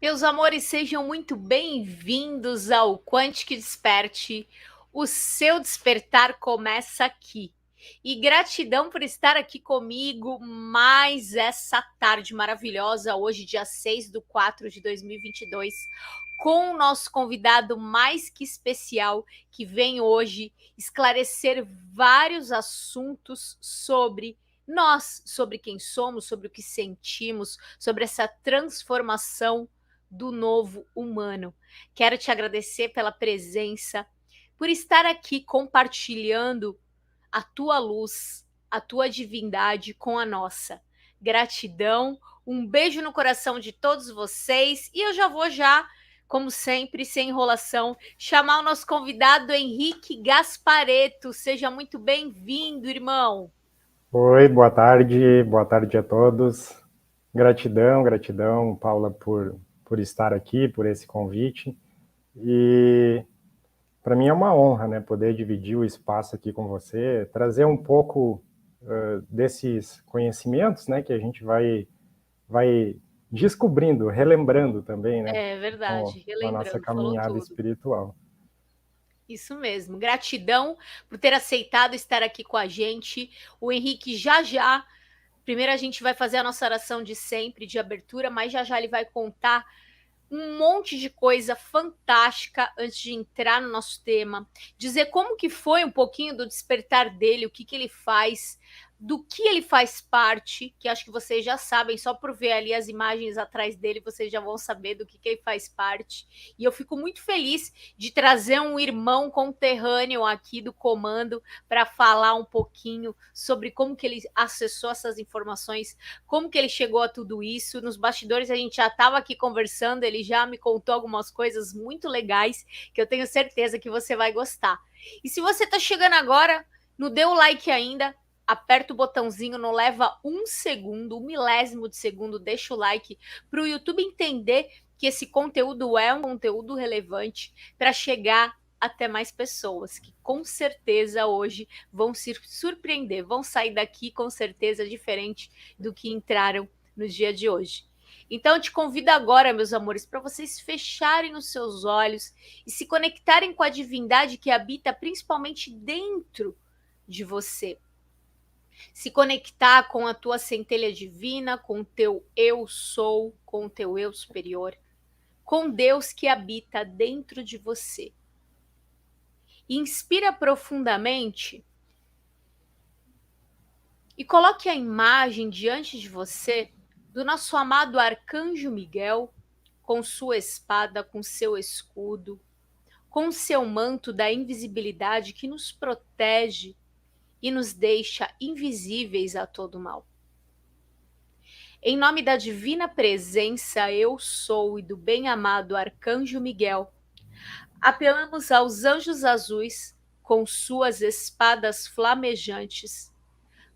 Meus amores, sejam muito bem-vindos ao Quantic Desperte. O seu despertar começa aqui. E gratidão por estar aqui comigo mais essa tarde maravilhosa, hoje, dia 6/4/2022, com o nosso convidado mais que especial, que vem hoje esclarecer vários assuntos sobre nós, sobre quem somos, sobre o que sentimos, sobre essa transformação do novo humano. Quero te agradecer pela presença, por estar aqui compartilhando a tua luz, a tua divindade com a nossa. Gratidão, um beijo no coração de todos vocês e eu já vou como sempre, sem enrolação, chamar o nosso convidado Henrique Gaspareto. Seja muito bem-vindo, irmão. Oi, boa tarde a todos. Gratidão, Paula, por estar aqui, por esse convite. E para mim é uma honra, né, poder dividir o espaço aqui com você, trazer um pouco desses conhecimentos, né, que a gente vai descobrindo, relembrando também, né, É verdade, com a nossa relembrando, falou caminhada tudo. espiritual. Isso mesmo. Gratidão por ter aceitado estar aqui com a gente. O Henrique já. Primeiro a gente vai fazer a nossa oração de sempre, de abertura, mas já ele vai contar um monte de coisa fantástica antes de entrar no nosso tema, dizer como que foi um pouquinho do despertar dele, o que ele faz, do que ele faz parte, que acho que vocês já sabem, só por ver ali as imagens atrás dele, vocês já vão saber do que ele faz parte. E eu fico muito feliz de trazer um irmão conterrâneo aqui do comando para falar um pouquinho sobre como que ele acessou essas informações, como que ele chegou a tudo isso. Nos bastidores a gente já estava aqui conversando, ele já me contou algumas coisas muito legais que eu tenho certeza que você vai gostar. E se você está chegando agora, não deu o like ainda, aperta o botãozinho, não leva um segundo, um milésimo de segundo, deixa o like para o YouTube entender que esse conteúdo é um conteúdo relevante para chegar até mais pessoas que com certeza hoje vão se surpreender, vão sair daqui com certeza diferente do que entraram no dia de hoje. Então, eu te convido agora, meus amores, para vocês fecharem os seus olhos e se conectarem com a divindade que habita principalmente dentro de você. Se conectar com a tua centelha divina, com o teu eu sou, com o teu eu superior, com Deus que habita dentro de você. Inspira profundamente e coloque a imagem diante de você do nosso amado Arcanjo Miguel, com sua espada, com seu escudo, com seu manto da invisibilidade que nos protege e nos deixa invisíveis a todo mal. Em nome da divina presença, eu sou, e do bem-amado Arcanjo Miguel, apelamos aos anjos azuis com suas espadas flamejantes.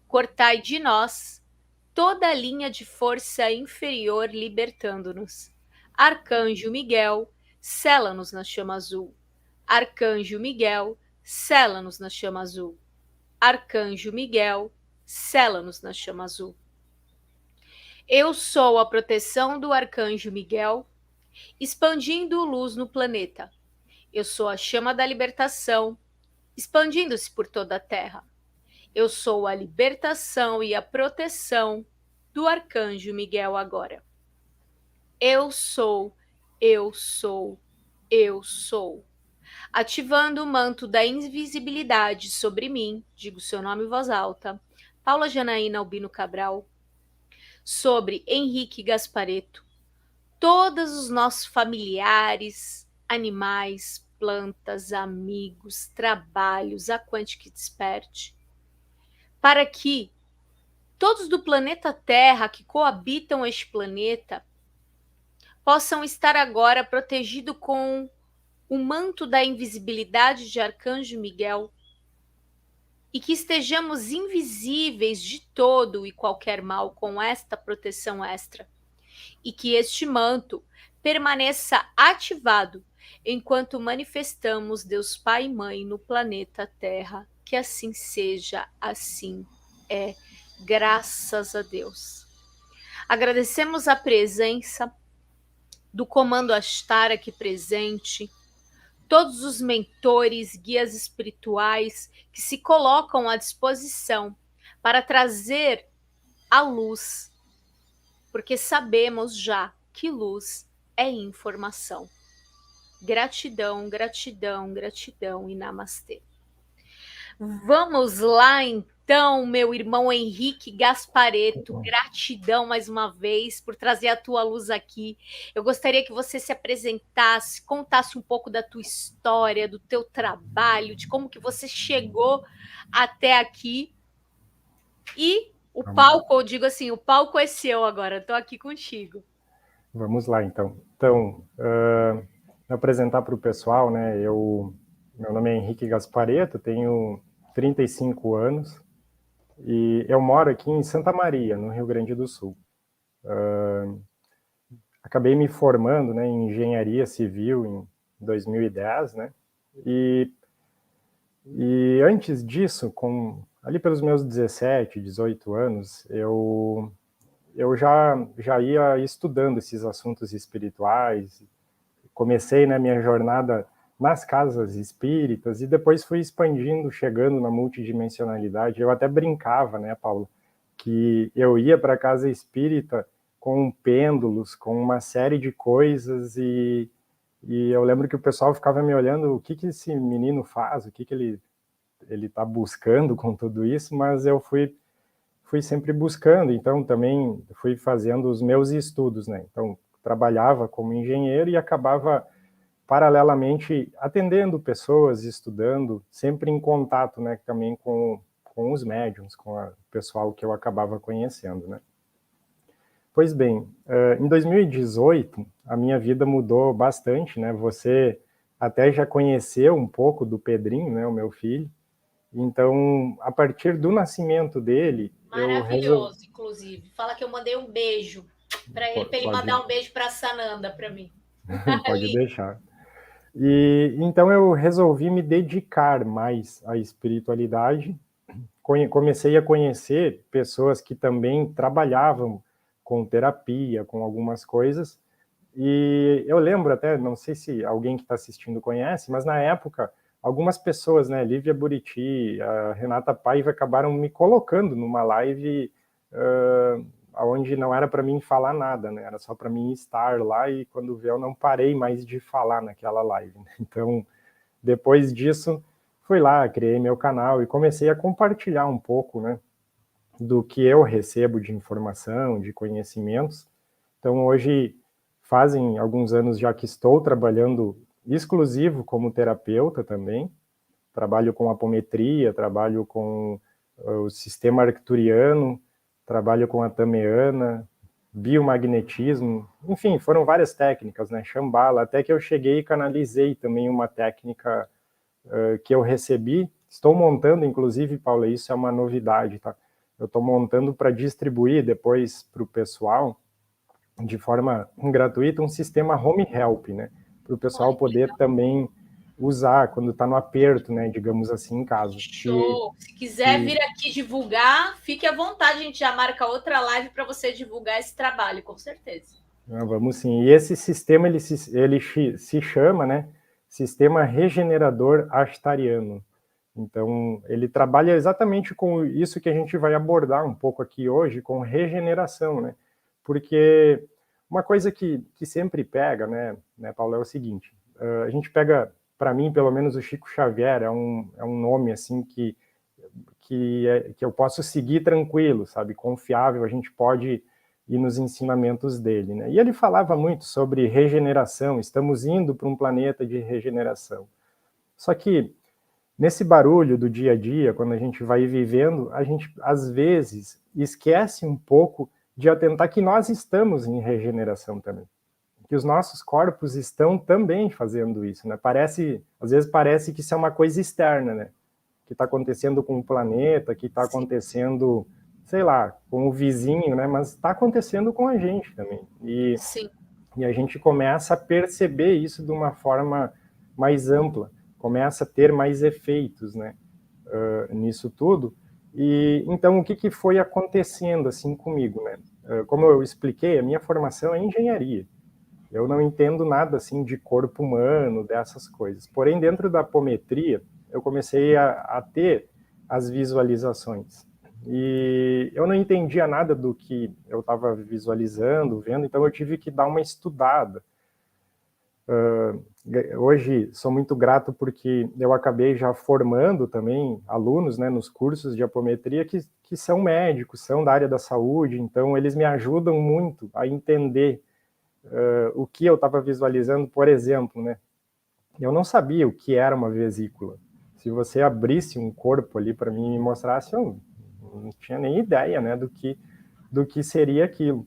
Cortai de nós toda a linha de força inferior, libertando-nos. Arcanjo Miguel, sela-nos na chama azul. Arcanjo Miguel, sela-nos na chama azul. Arcanjo Miguel, sela-nos na chama azul. Eu sou a proteção do Arcanjo Miguel, expandindo luz no planeta. Eu sou a chama da libertação, expandindo-se por toda a Terra. Eu sou a libertação e a proteção do Arcanjo Miguel agora. Eu sou, eu sou, eu sou. Ativando o manto da invisibilidade sobre mim, digo seu nome em voz alta, Paula Janaína Albino Cabral, sobre Henrique Gaspareto, todos os nossos familiares, animais, plantas, amigos, trabalhos, a Quantic Desperte, para que todos do planeta Terra que coabitam este planeta possam estar agora protegidos com o manto da invisibilidade de Arcanjo Miguel e que estejamos invisíveis de todo e qualquer mal com esta proteção extra e que este manto permaneça ativado enquanto manifestamos Deus Pai e Mãe no planeta Terra. Que assim seja, assim é, graças a Deus. Agradecemos a presença do Comando Astara aqui presente, todos os mentores, guias espirituais que se colocam à disposição para trazer a luz, porque sabemos já que luz é informação. Gratidão, gratidão, gratidão e namastê. Vamos lá então, meu irmão Henrique Gaspareto, gratidão mais uma vez por trazer a tua luz aqui. Eu gostaria que você se apresentasse, contasse um pouco da tua história, do teu trabalho, de como que você chegou até aqui. E o palco, eu digo assim, o palco é seu agora, estou aqui contigo. Vamos lá, então. Então, apresentar para o pessoal, né? Meu nome é Henrique Gaspareto, tenho 35 anos e eu moro aqui em Santa Maria, no Rio Grande do Sul. Acabei me formando, né, em engenharia civil em 2010, né? E antes disso, ali pelos meus 17, 18 anos, eu já ia estudando esses assuntos espirituais. Comecei, né, minha jornada nas casas espíritas e depois fui expandindo, chegando na multidimensionalidade. Eu até brincava, né, Paulo, que eu ia para a casa espírita com pêndulos, com uma série de coisas e eu lembro que o pessoal ficava me olhando, o que esse menino faz, o que ele está buscando com tudo isso, mas eu fui sempre buscando, então também fui fazendo os meus estudos, né? Então trabalhava como engenheiro e acabava paralelamente atendendo pessoas, estudando, sempre em contato, né, também com os médiums, com o pessoal que eu acabava conhecendo, né? Pois bem, em 2018, a minha vida mudou bastante, né? Você até já conheceu um pouco do Pedrinho, né, o meu filho. Então, a partir do nascimento dele, maravilhoso, inclusive. Fala que eu mandei um beijo para ele mandar um beijo para a Sananda para mim. Pode deixar. E então eu resolvi me dedicar mais à espiritualidade. Comecei a conhecer pessoas que também trabalhavam com terapia, com algumas coisas. E eu lembro até, não sei se alguém que está assistindo conhece, mas na época, algumas pessoas, né, Lívia Buriti, a Renata Paiva, acabaram me colocando numa live onde não era para mim falar nada, né, era só para mim estar lá e quando vê eu não parei mais de falar naquela live. Né? Então, depois disso, fui lá, criei meu canal e comecei a compartilhar um pouco, né, do que eu recebo de informação, de conhecimentos. Então, hoje, fazem alguns anos já que estou trabalhando exclusivo como terapeuta também. Trabalho com apometria, trabalho com o sistema arcturiano, trabalho com a tameana, biomagnetismo, enfim, foram várias técnicas, né? Shambhala, até que eu cheguei e canalizei também uma técnica que eu recebi. Estou montando, inclusive, Paula, isso é uma novidade, tá? Eu estou montando para distribuir depois para o pessoal, de forma gratuita, um sistema home help, né? Para o pessoal poder também usar quando está no aperto, né? Digamos assim, em casa. Show! Se quiser vir aqui divulgar, fique à vontade, a gente já marca outra live para você divulgar esse trabalho, com certeza. Vamos sim. E esse sistema, ele se chama, né? Sistema Regenerador Astariano. Então, ele trabalha exatamente com isso que a gente vai abordar um pouco aqui hoje, com regeneração, né? Porque uma coisa que sempre pega, né, Paulo, é o seguinte, a gente pega, para mim, pelo menos o Chico Xavier é um nome, assim, que eu posso seguir tranquilo, sabe, confiável, a gente pode ir nos ensinamentos dele, né? E ele falava muito sobre regeneração, estamos indo para um planeta de regeneração. Só que nesse barulho do dia a dia, quando a gente vai vivendo, a gente, às vezes, esquece um pouco de atentar que nós estamos em regeneração também. Que os nossos corpos estão também fazendo isso, né? Às vezes parece que isso é uma coisa externa, né? Que está acontecendo com o planeta, que está acontecendo, sei lá, com o vizinho, né? Mas está acontecendo com a gente também. E a gente começa a perceber isso de uma forma mais ampla, começa a ter mais efeitos, né, nisso tudo. E então o que foi acontecendo assim comigo, né? Como eu expliquei, a minha formação é engenharia. Eu não entendo nada assim de corpo humano, dessas coisas. Porém, dentro da apometria, eu comecei a ter as visualizações. E eu não entendia nada do que eu estava visualizando, vendo, então eu tive que dar uma estudada. Hoje sou muito grato porque eu acabei já formando também alunos, né, nos cursos de apometria que são médicos, são da área da saúde, então eles me ajudam muito a entender o que eu estava visualizando. Por exemplo, né, eu não sabia o que era uma vesícula. Se você abrisse um corpo ali para mim e mostrasse, eu não tinha nem ideia, né, do que seria aquilo.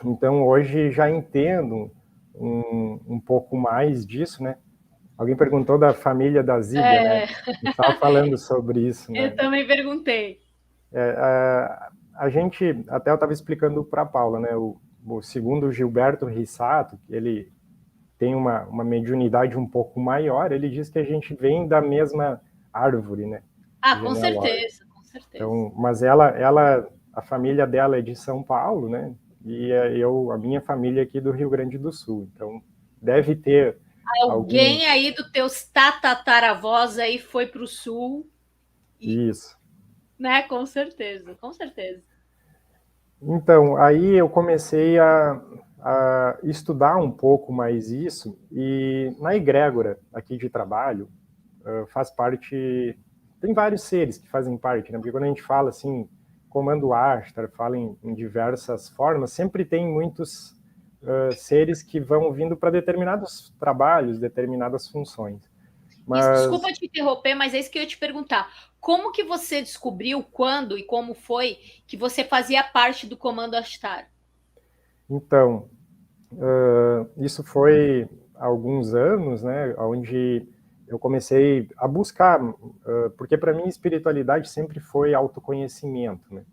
Então hoje já entendo um pouco mais disso, né? Alguém perguntou da família da Zíbia, né? A gente estava falando sobre isso, Eu né? também perguntei. A gente, até eu estava explicando para a Paula, né? O segundo Gilberto Rissato, ele tem uma mediunidade um pouco maior, ele diz que a gente vem da mesma árvore, né? Ah, com Genealógica. certeza, com certeza. Então, mas a família dela é de São Paulo, né? E a minha família aqui do Rio Grande do Sul. Então, deve ter algum... Alguém aí dos teus tataravós aí foi para o sul. Isso. Né? Com certeza, com certeza. Então, aí eu comecei a estudar um pouco mais isso, e na egrégora aqui de trabalho, faz parte... Tem vários seres que fazem parte, né? Porque quando a gente fala assim, comando Ashtar, fala em diversas formas, sempre tem muitos seres que vão vindo para determinados trabalhos, determinadas funções. Isso, Mas... desculpa te interromper, mas é isso que eu ia te perguntar. Como que você descobriu, quando e como foi que você fazia parte do Comando Ashtar? Então, isso foi há alguns anos, né, onde eu comecei a buscar, porque para mim espiritualidade sempre foi autoconhecimento, né?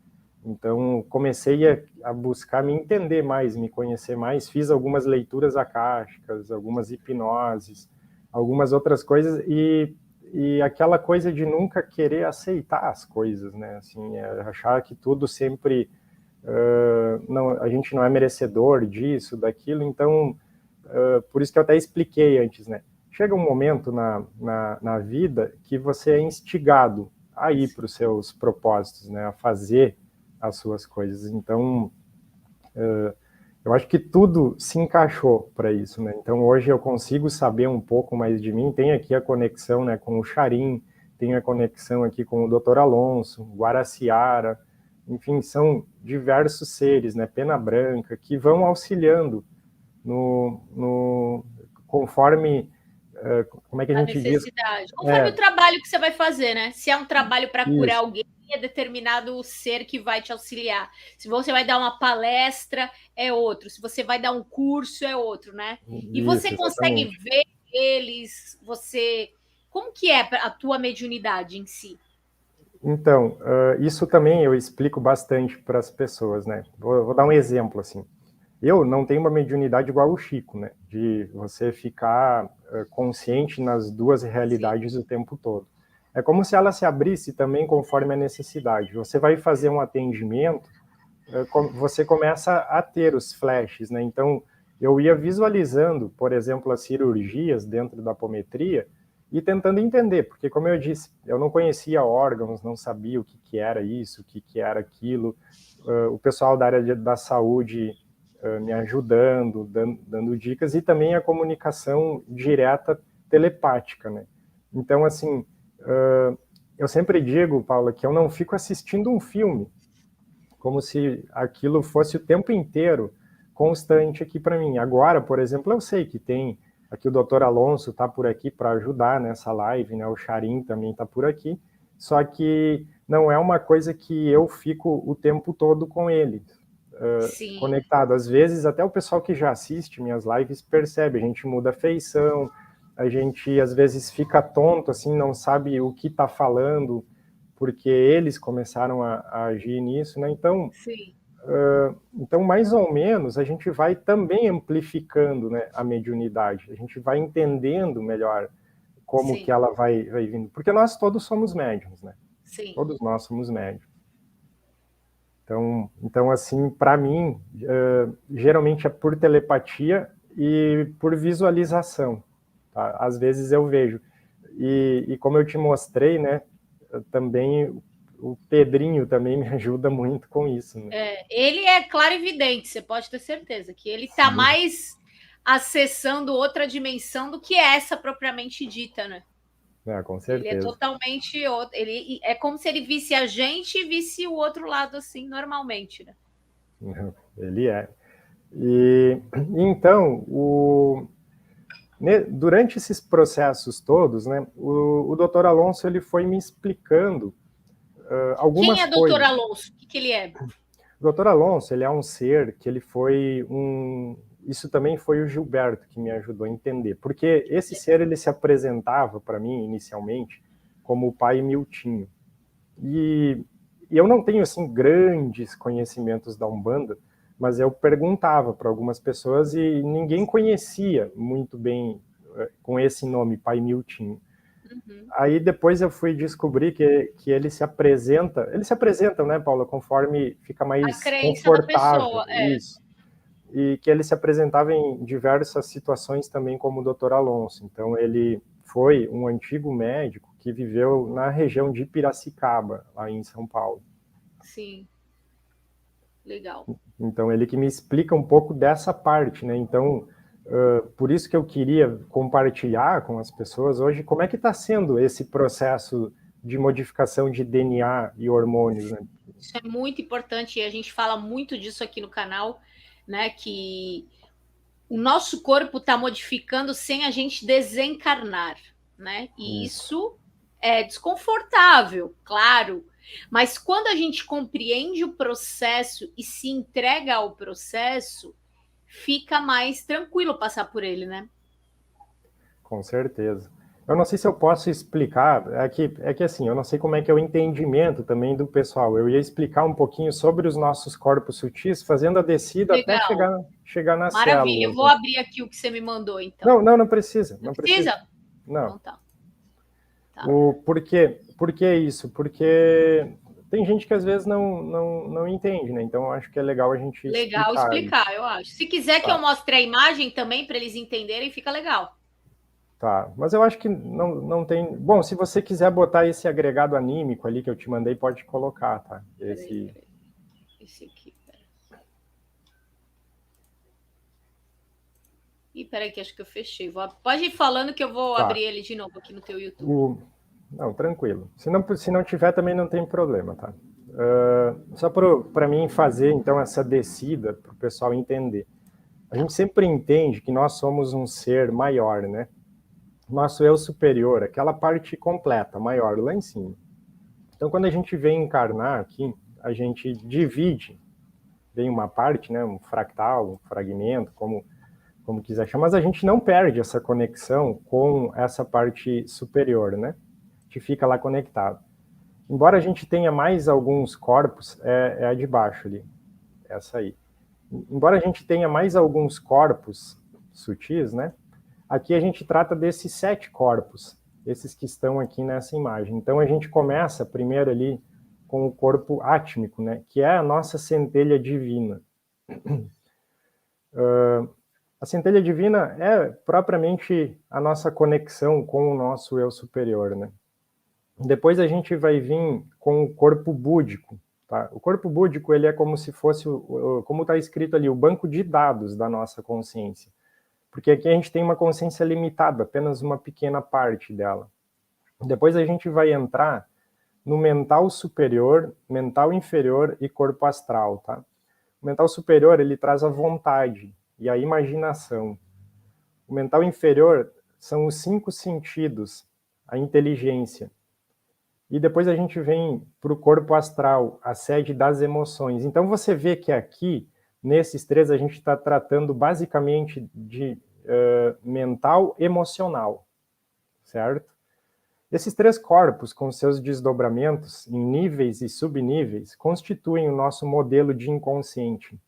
Então comecei a buscar me entender mais, me conhecer mais, fiz algumas leituras akáshicas, algumas hipnoses, algumas outras coisas, e aquela coisa de nunca querer aceitar as coisas, né, assim, achar que tudo sempre... não, a gente não é merecedor disso, daquilo, então, por isso que eu até expliquei antes, né? Chega um momento na vida que você é instigado a ir para os seus propósitos, né? A fazer as suas coisas. Então, eu acho que tudo se encaixou para isso, né? Então, hoje eu consigo saber um pouco mais de mim, tem aqui a conexão, né, com o Charim, tem a conexão aqui com o Dr. Alonso, Guaraciara, enfim, são diversos seres, né, Pena Branca, que vão auxiliando conforme, como é que a A gente diz? necessidade. Conforme o trabalho que você vai fazer, né? Se é um trabalho para curar Isso. alguém, é determinado ser que vai te auxiliar. Se você vai dar uma palestra, é outro. Se você vai dar um curso, é outro, né? E você Isso, consegue exatamente. ver eles, você... Como que é a tua mediunidade em si? Então, isso também eu explico bastante para as pessoas, né? Vou dar um exemplo, assim. Eu não tenho uma mediunidade igual o Chico, né? De você ficar consciente nas duas realidades o tempo todo. É como se ela se abrisse também conforme a necessidade. Você vai fazer um atendimento, você começa a ter os flashes, né? Então, eu ia visualizando, por exemplo, as cirurgias dentro da apometria e tentando entender, porque, como eu disse, eu não conhecia órgãos, não sabia o que era isso, o que era aquilo. O pessoal da área da saúde me ajudando, dando dicas, e também a comunicação direta telepática, né? Então, assim, eu sempre digo, Paula, que eu não fico assistindo um filme, como se aquilo fosse o tempo inteiro constante aqui para mim. Agora, por exemplo, eu sei que tem aqui o Dr. Alonso está por aqui para ajudar nessa live, né? O Charim também está por aqui, só que não é uma coisa que eu fico o tempo todo com ele, conectado. Às vezes, até o pessoal que já assiste minhas lives percebe, a gente muda a feição, a gente às vezes fica tonto, assim, não sabe o que está falando, porque eles começaram a agir nisso, né? Então, então, mais ou menos, a gente vai também amplificando, né, a mediunidade, a gente vai entendendo melhor como que ela vai vindo, porque nós todos somos médiums, né? Sim. Todos nós somos médiums. Então assim, para mim, geralmente é por telepatia e por visualização. Tá? Às vezes eu vejo. E como eu te mostrei, né, também o Pedrinho também me ajuda muito com isso. Né? Ele é clarividente, você pode ter certeza que ele está mais acessando outra dimensão do que essa propriamente dita, né? Com Ele é certeza. totalmente ele é como se ele visse a gente e visse o outro lado assim normalmente, né? Ele é. E então, durante esses processos todos, né, o Dr. Alonso ele foi me explicando Quem algumas é Dr. coisas. Alonso? O que ele é? O Dr. Alonso ele é um ser que ele foi isso também foi o Gilberto que me ajudou a entender, porque esse ser ele se apresentava para mim inicialmente como o pai Miltinho. E eu não tenho assim grandes conhecimentos da Umbanda, mas eu perguntava para algumas pessoas e ninguém conhecia muito bem com esse nome, Pai Miltinho. Uhum. Aí depois eu fui descobrir que eles se apresentam, né, Paula, conforme fica A mais crença da confortável, pessoa, isso. E que ele se apresentava em diversas situações também como o Dr. Alonso. Então ele foi um antigo médico que viveu na região de Piracicaba, lá em São Paulo. Sim. Legal. Então ele que me explica um pouco dessa parte, né? Então por isso que eu queria compartilhar com as pessoas hoje como é que está sendo esse processo de modificação de DNA e hormônios, né? Isso é muito importante e a gente fala muito disso aqui no canal, né? Que o nosso corpo está modificando sem a gente desencarnar, né? E isso é desconfortável, claro. Mas quando a gente compreende o processo e se entrega ao processo, fica mais tranquilo passar por ele, né? Com certeza. Eu não sei se eu posso explicar, é que assim, eu não sei como é que é o entendimento também do pessoal. Eu ia explicar um pouquinho sobre os nossos corpos sutis, fazendo a descida até Legal. chegar nas Maravilha. Eu células. vou Né? abrir aqui o que você me mandou, então. Não precisa, Não não precisa. precisa? Não. Então tá. Por que isso? Porque tem gente que às vezes não entende, né? Então eu acho que é legal a gente Legal explicar isso. explicar, eu acho. Se quiser que eu Tá. mostre a imagem também para eles entenderem, fica legal. Tá, mas eu acho que não tem. Bom, se você quiser botar esse agregado anímico ali que eu te mandei, pode colocar, tá? Peraí. Esse aqui, peraí. Ih, peraí, que acho que eu fechei. Pode ir falando que eu vou abrir ele de novo aqui no teu YouTube. Não, tranquilo. Se não tiver, também não tem problema, tá? Só para mim fazer, então, essa descida, para o pessoal entender. A gente sempre entende que nós somos um ser maior, né? Nosso eu superior, aquela parte completa, maior, lá em cima. Então, quando a gente vem encarnar aqui, a gente divide, vem uma parte, né, um fractal, um fragmento, como quiser chamar, mas a gente não perde essa conexão com essa parte superior, né? A gente fica lá conectado. Embora a gente tenha mais alguns corpos, é a de baixo ali, essa aí. Embora a gente tenha mais alguns corpos sutis, né? Aqui a gente trata desses 7 corpos, esses que estão aqui nessa imagem. Então a gente começa primeiro ali com o corpo átmico, né? Que é a nossa centelha divina. A centelha divina é propriamente a nossa conexão com o nosso eu superior, né? Depois a gente vai vir com o corpo búdico, tá? O corpo búdico, ele é como se fosse, como está escrito ali, o banco de dados da nossa consciência. Porque aqui a gente tem uma consciência limitada, apenas uma pequena parte dela. Depois a gente vai entrar no mental superior, mental inferior e corpo astral, tá? O mental superior, ele traz a vontade e a imaginação. O mental inferior são os 5 sentidos, a inteligência. E depois a gente vem para o corpo astral, a sede das emoções. Então você vê que aqui, nesses 3, a gente está tratando basicamente de mental emocional, certo? Esses 3 corpos, com seus desdobramentos em níveis e subníveis, constituem o nosso modelo de inconsciente.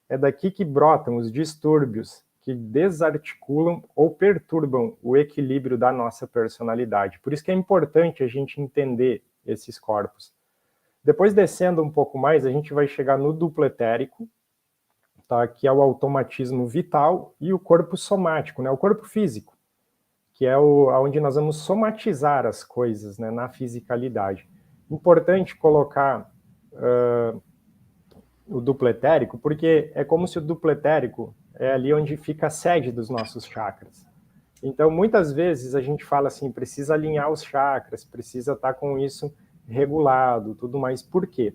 É daqui que brotam os distúrbios que desarticulam ou perturbam o equilíbrio da nossa personalidade. Por isso que é importante a gente entender esses corpos. Depois, descendo um pouco mais, a gente vai chegar no duplo etérico, tá? Que é o automatismo vital, e o corpo somático, né? O corpo físico, que é onde nós vamos somatizar as coisas, né? Na fisicalidade. Importante colocar o duplo etérico, porque é como se o duplo etérico é ali onde fica a sede dos nossos chakras. Então, muitas vezes a gente fala assim, precisa alinhar os chakras, precisa estar com isso regulado, tudo mais. Por quê?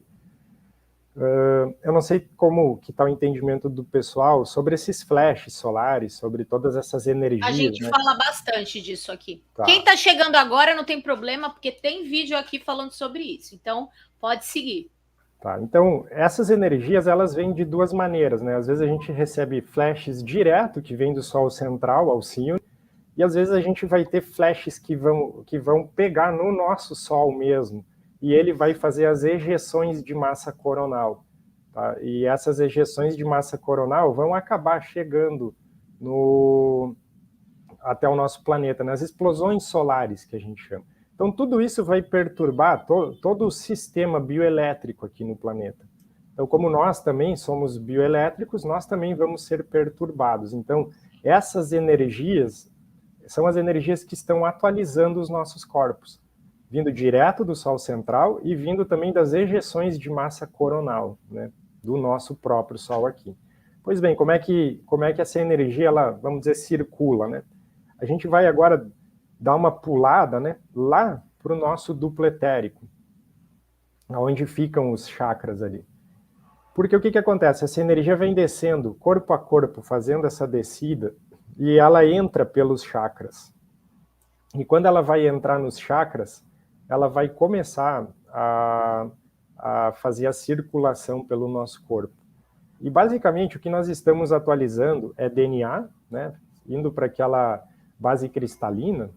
Eu não sei como que está o entendimento do pessoal sobre esses flashes solares, sobre todas essas energias. A gente, né? fala bastante disso aqui. Tá. Quem está chegando agora não tem problema, porque tem vídeo aqui falando sobre isso. Então, pode seguir. Tá, então, essas energias, elas vêm de duas maneiras, né? Às vezes a gente recebe flashes direto, que vem do Sol central, Alcíone, e às vezes a gente vai ter flashes que vão pegar no nosso Sol mesmo, e ele vai fazer as ejeções de massa coronal. Tá? E essas ejeções de massa coronal vão acabar chegando até o nosso planeta, nas explosões solares, que a gente chama. Então, tudo isso vai perturbar todo o sistema bioelétrico aqui no planeta. Então, como nós também somos bioelétricos, nós também vamos ser perturbados. Então, essas energias são as energias que estão atualizando os nossos corpos, vindo direto do Sol central e vindo também das ejeções de massa coronal, né, do nosso próprio Sol aqui. Pois bem, como é que essa energia, ela, vamos dizer, circula, né? A gente vai agora dar uma pulada, né, lá para o nosso duplo etérico, onde ficam os chakras ali. Porque o que acontece? Essa energia vem descendo corpo a corpo, fazendo essa descida, e ela entra pelos chakras. E quando ela vai entrar nos chakras, ela vai começar a fazer a circulação pelo nosso corpo. E basicamente o que nós estamos atualizando é DNA, né, indo para aquela base cristalina,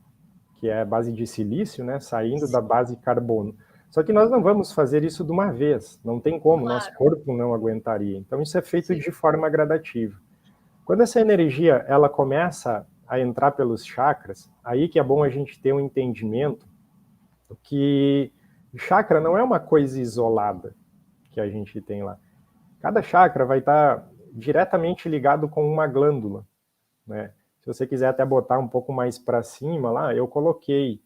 que é a base de silício, né, saindo da base carbono. Só que nós não vamos fazer isso de uma vez, não tem como, claro. Nosso corpo não aguentaria. Então isso é feito de forma gradativa. Quando essa energia ela começa a entrar pelos chakras, aí que é bom a gente ter um entendimento que chakra não é uma coisa isolada que a gente tem lá. Cada chakra vai estar diretamente ligado com uma glândula, né? Se você quiser até botar um pouco mais para cima lá, eu coloquei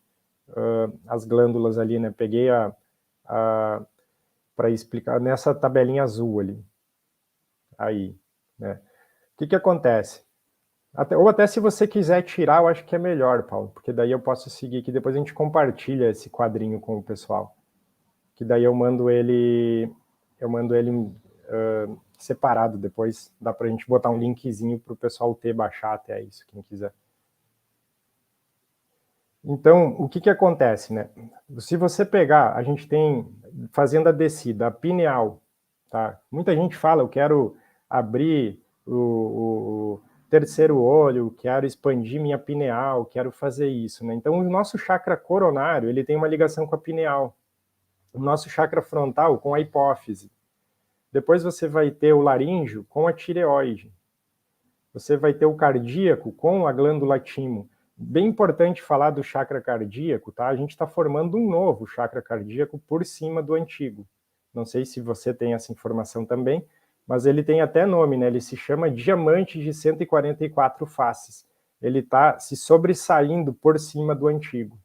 as glândulas ali, né? Peguei para explicar nessa tabelinha azul ali. Aí, né? O que acontece? Ou até se você quiser tirar, eu acho que é melhor, Paulo, porque daí eu posso seguir aqui, depois a gente compartilha esse quadrinho com o pessoal. Que daí eu mando ele separado depois, dá pra gente botar um linkzinho pro pessoal baixar até isso, quem quiser. Então, o que acontece, né? Se você pegar, a gente tem, fazendo a descida, a pineal, tá? Muita gente fala, eu quero abrir o terceiro olho, quero expandir minha pineal, quero fazer isso, né? Então, o nosso chakra coronário, ele tem uma ligação com a pineal. O nosso chakra frontal com a hipófise. Depois você vai ter o laríngeo com a tireoide. Você vai ter o cardíaco com a glândula timo. Bem importante falar do chakra cardíaco, tá? A gente está formando um novo chakra cardíaco por cima do antigo. Não sei se você tem essa informação também, mas ele tem até nome, né? Ele se chama diamante de 144 faces. Ele está se sobressaindo por cima do antigo,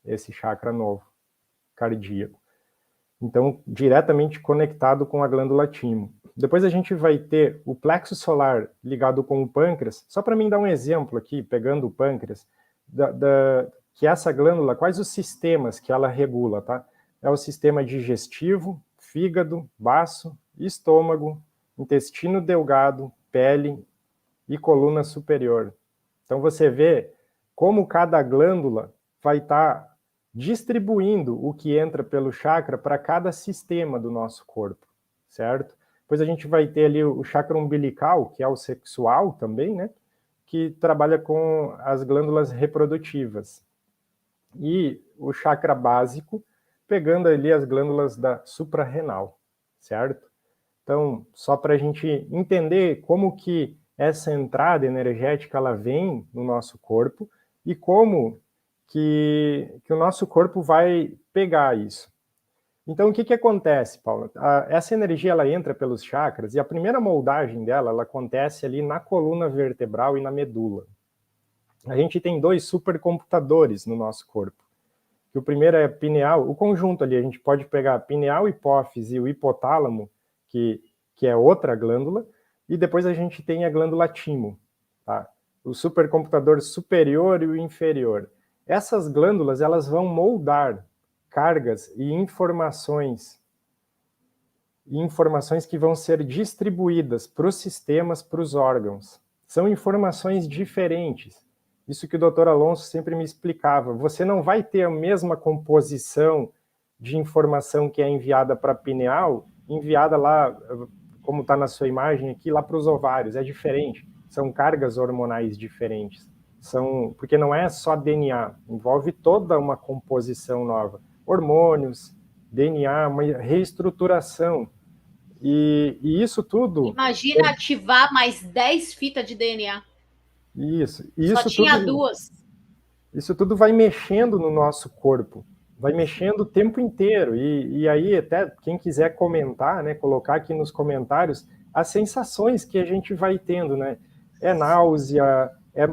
esse chakra novo, cardíaco. Então, diretamente conectado com a glândula timo. Depois a gente vai ter o plexo solar ligado com o pâncreas. Só para mim dar um exemplo aqui, pegando o pâncreas, que essa glândula, quais os sistemas que ela regula, tá? É o sistema digestivo, fígado, baço, estômago, intestino delgado, pele e coluna superior. Então você vê como cada glândula vai estar distribuindo o que entra pelo chakra para cada sistema do nosso corpo, certo? Depois a gente vai ter ali o chakra umbilical, que é o sexual também, né? Que trabalha com as glândulas reprodutivas. E o chakra básico, pegando ali as glândulas da suprarrenal, certo? Então, só para a gente entender como que essa entrada energética ela vem no nosso corpo e como que o nosso corpo vai pegar isso. Então, o que acontece, Paula? Essa energia, ela entra pelos chakras, e a primeira moldagem dela, ela acontece ali na coluna vertebral e na medula. A gente tem 2 supercomputadores no nosso corpo. O primeiro é pineal, o conjunto ali, a gente pode pegar pineal, hipófise e o hipotálamo, que é outra glândula, e depois a gente tem a glândula timo, tá? O supercomputador superior e o inferior. Essas glândulas, elas vão moldar cargas e informações que vão ser distribuídas para os sistemas, para os órgãos. São informações diferentes. Isso que o Dr. Alonso sempre me explicava. Você não vai ter a mesma composição de informação que é enviada para a pineal, enviada lá, como está na sua imagem aqui, lá para os ovários. É diferente. São cargas hormonais diferentes. Porque não é só DNA, envolve toda uma composição nova. Hormônios, DNA, uma reestruturação. E isso tudo... Imagina ativar mais 10 fitas de DNA. Só tinha 2. Isso tudo vai mexendo no nosso corpo, vai mexendo o tempo inteiro. E aí, até quem quiser comentar, né, colocar aqui nos comentários as sensações que a gente vai tendo, né? É náusea,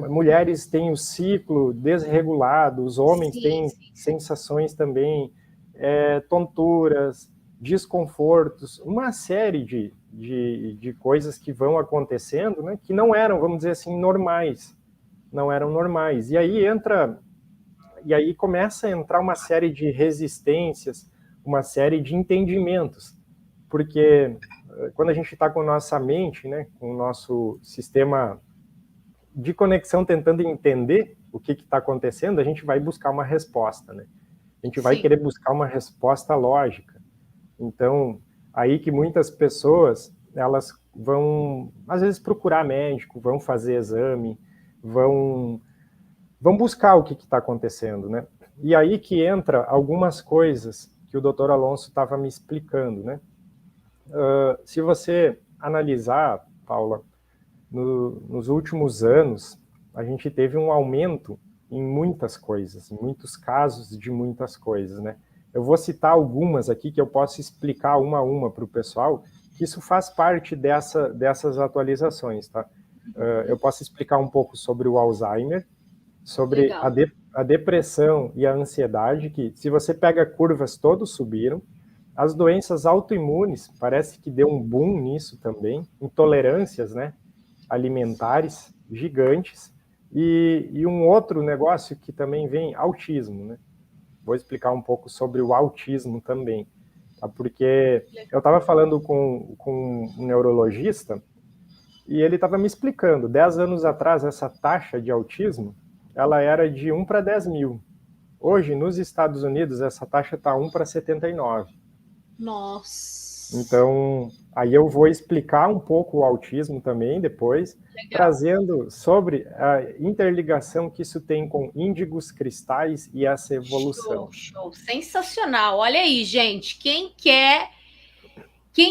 mulheres têm o ciclo desregulado, os homens têm sensações também, tonturas, desconfortos, uma série de coisas que vão acontecendo, né, que não eram, vamos dizer assim, normais. Não eram normais. E aí começa a entrar uma série de resistências, uma série de entendimentos. Porque quando a gente está com a nossa mente, né, com o nosso sistema de conexão tentando entender o que está acontecendo, a gente vai buscar uma resposta, né? A gente vai querer buscar uma resposta lógica. Então, aí que muitas pessoas, elas vão, às vezes, procurar médico, vão fazer exame, vão buscar o que está acontecendo, né? E aí que entra algumas coisas que o Dr. Alonso estava me explicando, né? Se você analisar, Paula, nos últimos anos, a gente teve um aumento em muitas coisas, em muitos casos de muitas coisas, né? Eu vou citar algumas aqui que eu posso explicar uma a uma para o pessoal, que isso faz parte dessas atualizações, tá? Eu posso explicar um pouco sobre o Alzheimer, sobre a depressão e a ansiedade, que se você pega curvas, todos subiram. As doenças autoimunes, parece que deu um boom nisso também. Intolerâncias, né, alimentares gigantes. E um outro negócio que também vem, autismo, né? Vou explicar um pouco sobre o autismo também, tá? Porque eu estava falando com um neurologista e ele estava me explicando, 10 anos atrás, essa taxa de autismo, ela era de 1 para 10 mil. Hoje, nos Estados Unidos, essa taxa está 1 para 79. Nossa! Então, aí eu vou explicar um pouco o autismo também depois, trazendo sobre a interligação que isso tem com índigos, cristais e essa evolução. Show. Sensacional. Olha aí, gente, quem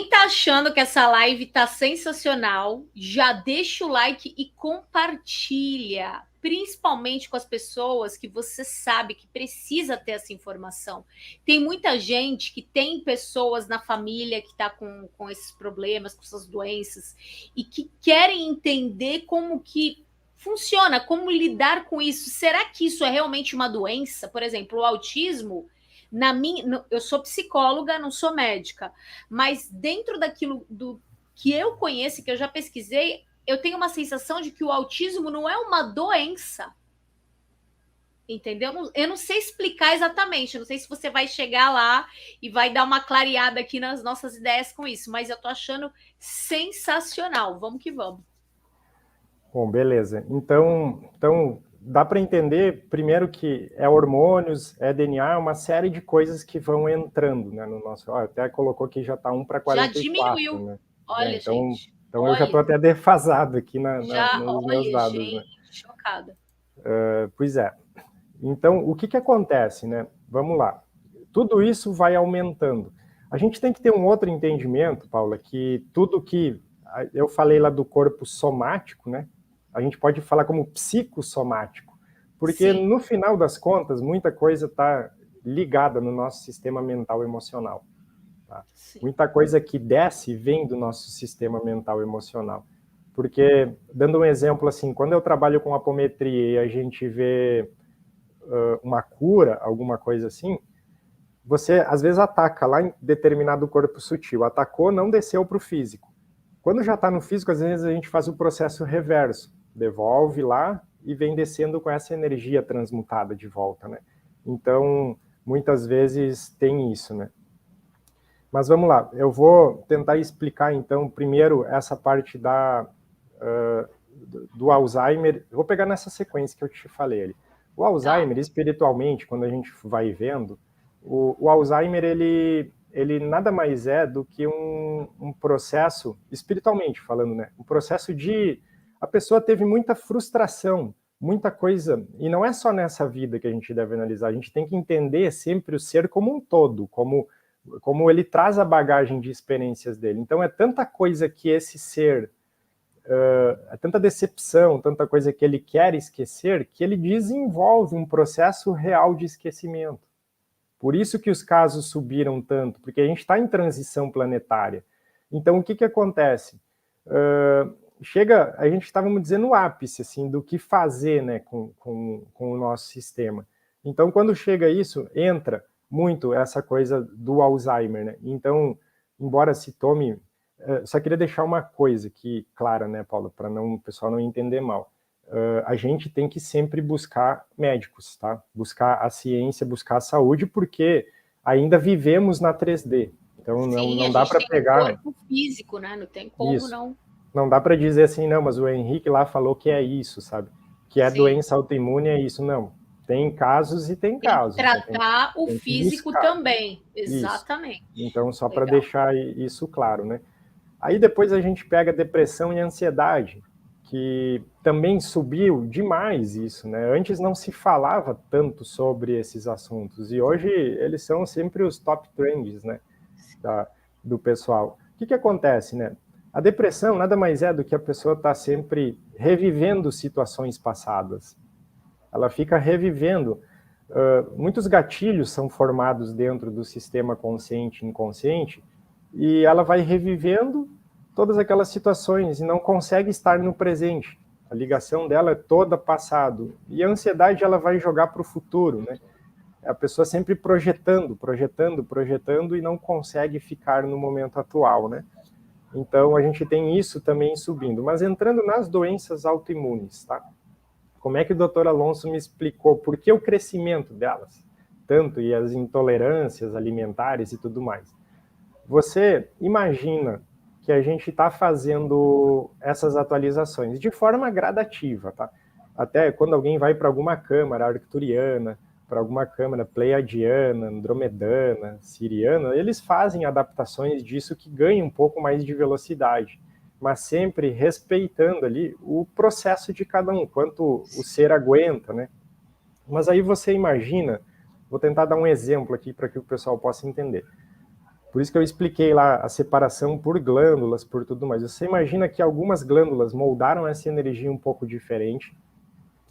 tá achando que essa live tá sensacional, já deixa o like e compartilha, principalmente com as pessoas que você sabe que precisa ter essa informação. Tem muita gente que tem pessoas na família que tá com esses problemas, com essas doenças, e que querem entender como que funciona, como lidar com isso. Será que isso é realmente uma doença? Por exemplo, o autismo... eu sou psicóloga, não sou médica, mas dentro daquilo que eu conheço, que eu já pesquisei, eu tenho uma sensação de que o autismo não é uma doença. Entendeu? Eu não sei explicar exatamente, eu não sei se você vai chegar lá e vai dar uma clareada aqui nas nossas ideias com isso, mas eu tô achando sensacional. Vamos que vamos. Bom, beleza. Então dá para entender, primeiro, que é hormônios, é DNA, uma série de coisas que vão entrando, né, no nosso... até colocou que já está 1 para 44. Já diminuiu. Né? Olha, gente. Então eu já estou até defasado aqui nos meus dados. Gente, né? Chocada. Pois é. Então, o que acontece, né? Vamos lá. Tudo isso vai aumentando. A gente tem que ter um outro entendimento, Paula, que tudo que... eu falei lá do corpo somático, né? A gente pode falar como psicossomático, porque no final das contas, muita coisa está ligada no nosso sistema mental e emocional. Tá? Sim. Muita coisa que desce vem do nosso sistema mental e emocional. Porque, dando um exemplo assim, quando eu trabalho com apometria e a gente vê uma cura, alguma coisa assim, você às vezes ataca lá em determinado corpo sutil, atacou, não desceu para o físico. Quando já está no físico, às vezes a gente faz o processo reverso, devolve lá e vem descendo com essa energia transmutada de volta, né? Então, muitas vezes tem isso, né? Mas vamos lá, eu vou tentar explicar então primeiro essa parte do Alzheimer. Vou pegar nessa sequência que eu te falei ali. O Alzheimer, espiritualmente, quando a gente vai vendo, o Alzheimer, ele nada mais é do que um processo, espiritualmente falando, né? Um processo de... A pessoa teve muita frustração, muita coisa, e não é só nessa vida que a gente deve analisar, a gente tem que entender sempre o ser como um todo, como ele traz a bagagem de experiências dele. Então é tanta coisa que esse ser, é tanta decepção, tanta coisa que ele quer esquecer, que ele desenvolve um processo real de esquecimento. Por isso que os casos subiram tanto, porque a gente está em transição planetária. Então o que acontece? Chega, a gente estava, vamos dizer, no ápice assim, do que fazer, né, com o nosso sistema. Então quando chega isso, entra muito essa coisa do Alzheimer, né? Então, embora se tome... Só queria deixar uma coisa aqui clara, né, Paula, para o pessoal não entender mal. A gente tem que sempre buscar médicos, tá? Buscar a ciência, buscar a saúde, porque ainda vivemos na 3D. Então, sim, não dá para pegar... um corpo físico, né? Não tem como isso. não... Não dá para dizer assim, não, mas o Henrique lá falou que é isso, sabe? Que é sim, doença autoimune, é isso. Não. Tem casos e tem casos. Tem que tratar, né? O físico também, exatamente. Isso. Então, só para deixar isso claro, né? Aí depois a gente pega depressão e ansiedade, que também subiu demais isso, né? Antes não se falava tanto sobre esses assuntos, e hoje eles são sempre os top trends, né? Do pessoal. O que acontece, né? A depressão nada mais é do que a pessoa está sempre revivendo situações passadas. Ela fica revivendo. Muitos gatilhos são formados dentro do sistema consciente e inconsciente, e ela vai revivendo todas aquelas situações e não consegue estar no presente. A ligação dela é toda passado. E a ansiedade ela vai jogar para o futuro, né? A pessoa sempre projetando e não consegue ficar no momento atual, né? Então, a gente tem isso também subindo. Mas entrando nas doenças autoimunes, tá? Como é que o Dr. Alonso me explicou por que o crescimento delas, tanto e as intolerâncias alimentares e tudo mais? Você imagina que a gente está fazendo essas atualizações de forma gradativa, tá? Até quando alguém vai para alguma câmara arcturiana, para alguma câmara pleiadiana, andromedana, siriana, eles fazem adaptações disso que ganham um pouco mais de velocidade, mas sempre respeitando ali o processo de cada um, quanto o ser aguenta, né? Mas aí você imagina, vou tentar dar um exemplo aqui para que o pessoal possa entender. Por isso que eu expliquei lá a separação por glândulas, por tudo mais. Você imagina que algumas glândulas moldaram essa energia um pouco diferente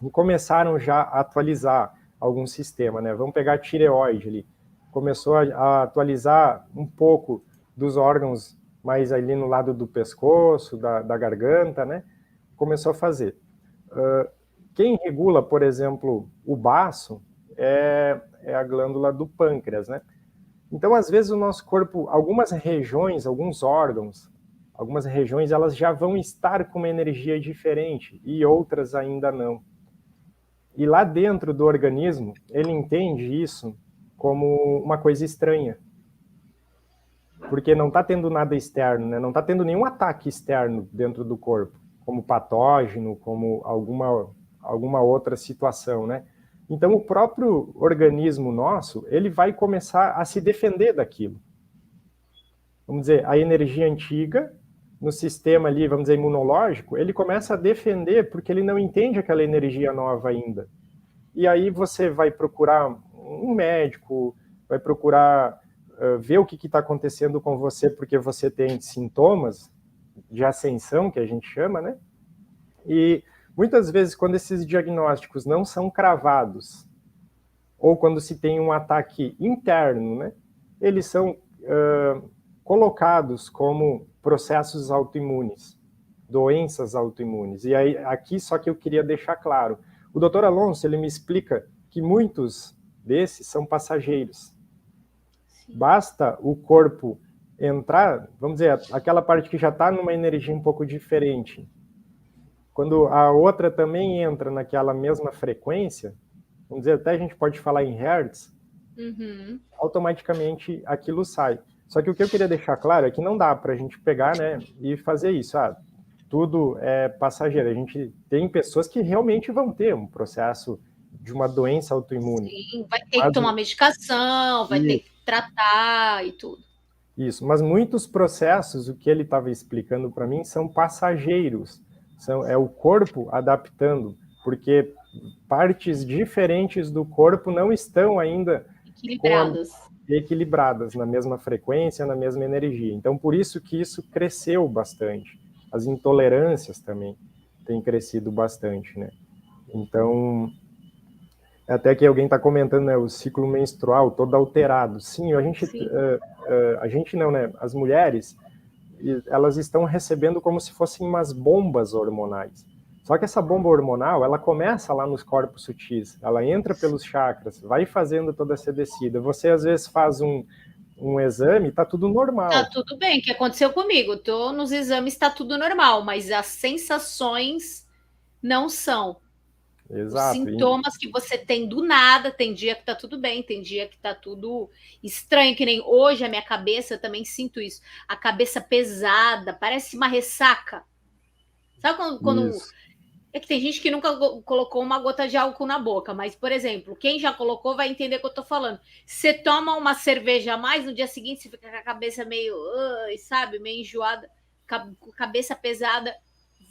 e começaram já a atualizar algum sistema, né? Vamos pegar a tireoide ali. Começou a atualizar um pouco dos órgãos mais ali no lado do pescoço, da garganta, né? Começou a fazer. Quem regula, por exemplo, o baço é a glândula do pâncreas, né? Então, às vezes, o nosso corpo, algumas regiões, alguns órgãos, algumas regiões, elas já vão estar com uma energia diferente e outras ainda não. E lá dentro do organismo, ele entende isso como uma coisa estranha. Porque não está tendo nada externo, né? Não está tendo nenhum ataque externo dentro do corpo, como patógeno, como alguma outra situação, né? Então, o próprio organismo nosso, ele vai começar a se defender daquilo. Vamos dizer, a energia antiga, no sistema ali, vamos dizer, imunológico, ele começa a defender porque ele não entende aquela energia nova ainda. E aí você vai procurar um médico, vai procurar ver o que está acontecendo com você, porque você tem sintomas de ascensão, que a gente chama, né? E muitas vezes, quando esses diagnósticos não são cravados, ou quando se tem um ataque interno, né, eles são colocados como processos autoimunes, doenças autoimunes. E aí, aqui só que eu queria deixar claro, o Dr. Alonso, ele me explica que muitos desses são passageiros. Sim. Basta o corpo entrar, vamos dizer, aquela parte que já está numa energia um pouco diferente. Quando a outra também entra naquela mesma frequência, vamos dizer, até a gente pode falar em hertz, automaticamente aquilo sai. Só que o que eu queria deixar claro é que não dá para a gente pegar, né, e fazer isso. Tudo é passageiro. A gente tem pessoas que realmente vão ter um processo de uma doença autoimune. Sim, vai ter que tomar medicação, vai ter que tratar e tudo. Isso, mas muitos processos, o que ele estava explicando para mim, são passageiros. É o corpo adaptando, porque partes diferentes do corpo não estão ainda equilibradas na mesma frequência, na mesma energia. Então, por isso que isso cresceu bastante. As intolerâncias também têm crescido bastante, né? Então, até que alguém está comentando, né, o ciclo menstrual todo alterado. Sim, a gente não, né? As mulheres, elas estão recebendo como se fossem umas bombas hormonais. Só que essa bomba hormonal, ela começa lá nos corpos sutis, ela entra pelos chakras, vai fazendo toda essa descida. Você, às vezes, faz um exame, tá tudo normal. Tá tudo bem, o que aconteceu comigo? Tô nos exames, tá tudo normal, mas as sensações não são. Exato. Os sintomas que você tem do nada, tem dia que tá tudo bem, tem dia que tá tudo estranho, que nem hoje a minha cabeça, eu também sinto isso. A cabeça pesada, parece uma ressaca. Sabe quando é que tem gente que nunca colocou uma gota de álcool na boca, mas, por exemplo, quem já colocou vai entender o que eu tô falando. Você toma uma cerveja a mais, no dia seguinte você fica com a cabeça meio, sabe, meio enjoada, cabeça pesada.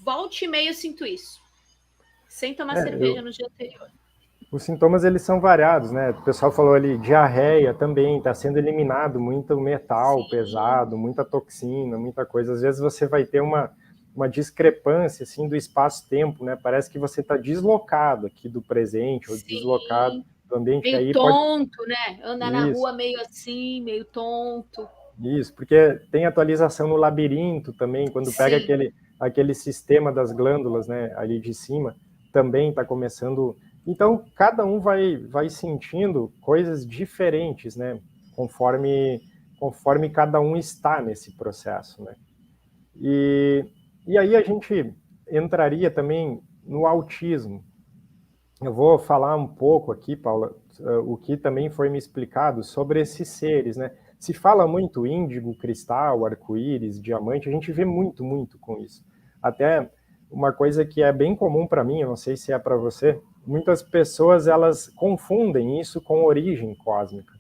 Volte e meia eu sinto isso. Sem tomar cerveja no dia anterior. Os sintomas, eles são variados, né? O pessoal falou ali, diarreia também, está sendo eliminado muito metal pesado, muita toxina, muita coisa. Às vezes você vai ter uma discrepância, assim, do espaço-tempo, né? Parece que você está deslocado aqui do presente, ou deslocado do ambiente. Meio aí tonto, né? Andar na rua meio assim, meio tonto. Isso, porque tem atualização no labirinto também, quando pega aquele sistema das glândulas, né, ali de cima, também está começando. Então, cada um vai sentindo coisas diferentes, né, conforme cada um está nesse processo, né. E aí a gente entraria também no autismo. Eu vou falar um pouco aqui, Paula, o que também foi me explicado sobre esses seres, né. Se fala muito índigo, cristal, arco-íris, diamante, a gente vê muito com isso. Até uma coisa que é bem comum para mim, eu não sei se é para você, muitas pessoas, elas confundem isso com origem cósmica.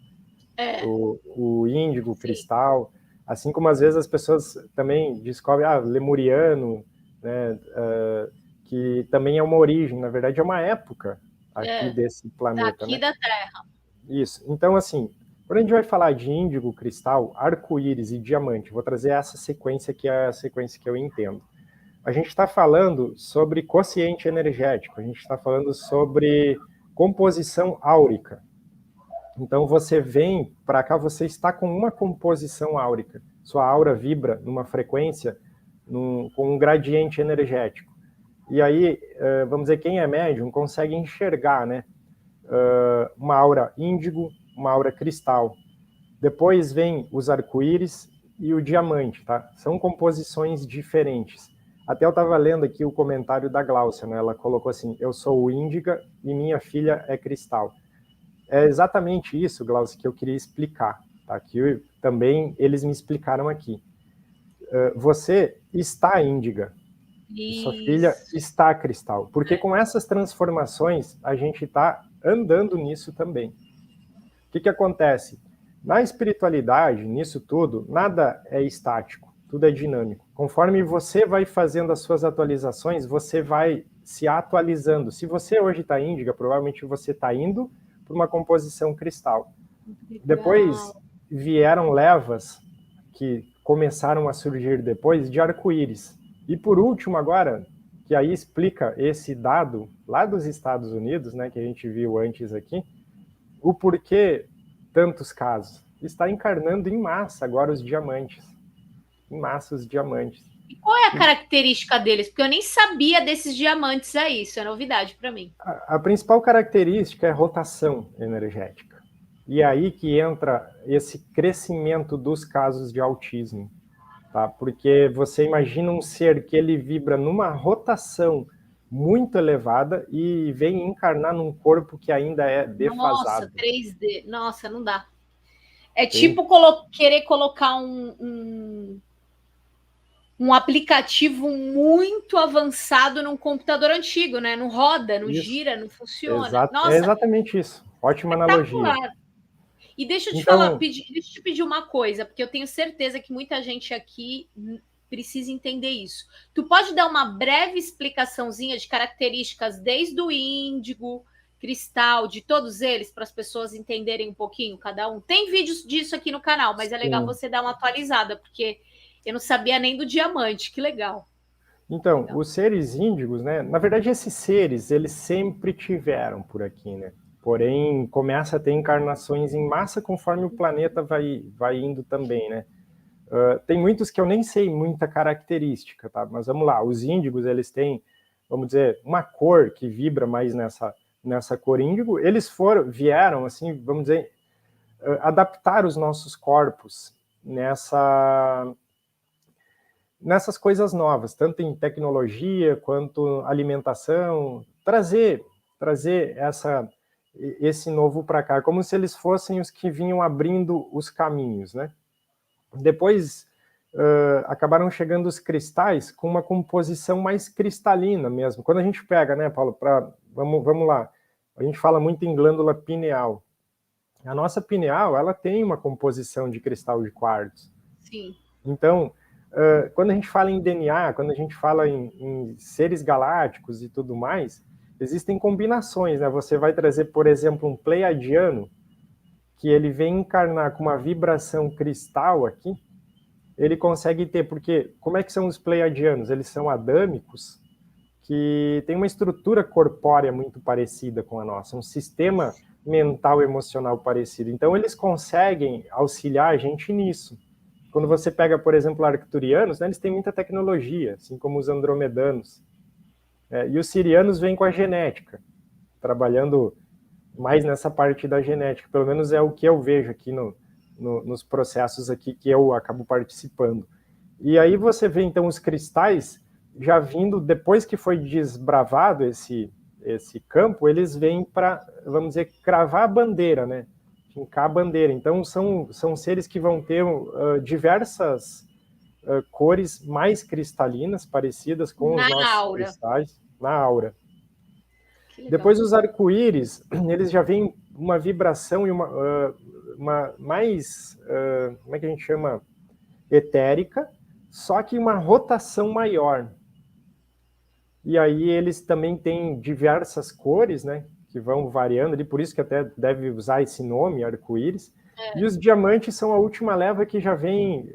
O índigo, o cristal, assim como às vezes as pessoas também descobrem, lemuriano, né, que também é uma origem, na verdade é uma época aqui desse planeta. Aqui, né? Da Terra. Isso, então assim, quando a gente vai falar de índigo, cristal, arco-íris e diamante, vou trazer essa sequência que é a sequência que eu entendo. A gente está falando sobre quociente energético, a gente está falando sobre composição áurica. Então você vem para cá, você está com uma composição áurica. Sua aura vibra numa frequência, com um gradiente energético. E aí, vamos dizer, quem é médium consegue enxergar, né? Uma aura índigo, uma aura cristal. Depois vem os arco-íris e o diamante, tá? São composições diferentes. Até eu estava lendo aqui o comentário da Gláucia, né? Ela colocou assim, eu sou o índiga e minha filha é cristal. É exatamente isso, Gláucia, que eu queria explicar, tá? Que também eles me explicaram aqui. Você está índiga, e sua filha está cristal. Porque com essas transformações, a gente está andando nisso também. O que acontece? Na espiritualidade, nisso tudo, nada é estático, tudo é dinâmico. Conforme você vai fazendo as suas atualizações, você vai se atualizando. Se você hoje está índiga, provavelmente você está indo para uma composição cristal. Depois vieram levas que começaram a surgir depois de arco-íris. E por último agora, que aí explica esse dado lá dos Estados Unidos, né, que a gente viu antes aqui, o porquê tantos casos. está encarnando em massa agora os diamantes. Em massa os diamantes. E qual é a característica deles? Porque eu nem sabia desses diamantes aí, isso é novidade para mim. A principal característica é rotação energética. E aí que entra esse crescimento dos casos de autismo. Tá? Porque você imagina um ser que ele vibra numa rotação muito elevada e vem encarnar num corpo que ainda é defasado. Nossa, 3D. Nossa, não dá. É tipo querer colocar um aplicativo muito avançado num computador antigo, né? Não roda, não gira, não funciona. Nossa, é exatamente isso. Ótima analogia. E deixa eu te falar, deixa eu te pedir uma coisa, porque eu tenho certeza que muita gente aqui precisa entender isso. Tu pode dar uma breve explicaçãozinha de características desde o índigo, cristal, de todos eles, para as pessoas entenderem um pouquinho cada um? Tem vídeos disso aqui no canal, mas é legal você dar uma atualizada, porque eu não sabia nem do diamante, que legal. Então, os seres índigos, né? Na verdade, esses seres, eles sempre tiveram por aqui, né? Porém, começa a ter encarnações em massa conforme o planeta vai indo também, né? Tem muitos que eu nem sei muita característica, tá? Mas vamos lá, os índigos, eles têm, vamos dizer, uma cor que vibra mais nessa cor índigo. Eles vieram, assim, vamos dizer, adaptar os nossos corpos nessas coisas novas, tanto em tecnologia quanto alimentação, trazer esse novo para cá, como se eles fossem os que vinham abrindo os caminhos, né? Depois acabaram chegando os cristais com uma composição mais cristalina mesmo. Quando a gente pega, né, Paulo, vamos lá, a gente fala muito em glândula pineal. A nossa pineal, ela tem uma composição de cristal de quartzo. Sim. Então, quando a gente fala em DNA, quando a gente fala em seres galácticos e tudo mais, existem combinações, né? Você vai trazer, por exemplo, um pleiadiano, que ele vem encarnar com uma vibração cristal aqui, ele consegue ter, porque como é que são os pleiadianos? Eles são adâmicos, que tem uma estrutura corpórea muito parecida com a nossa, um sistema mental emocional parecido. Então, eles conseguem auxiliar a gente nisso. Quando você pega, por exemplo, arcturianos, né, eles têm muita tecnologia, assim como os andromedanos. E os sirianos vêm com a genética, trabalhando mais nessa parte da genética. Pelo menos é o que eu vejo aqui nos processos aqui que eu acabo participando. E aí você vê, então, os cristais já vindo, depois que foi desbravado esse campo, eles vêm para, vamos dizer, cravar a bandeira, né? Fincar a bandeira. Então, são seres que vão ter diversas cores mais cristalinas, parecidas com os nossos cristais, na aura. Depois, os arco-íris, eles já vêm uma vibração e uma mais, como é que a gente chama? Etérica, só que uma rotação maior. E aí eles também têm diversas cores, né? Que vão variando ali, por isso que até deve usar esse nome, arco-íris. E os diamantes são a última leva que já vem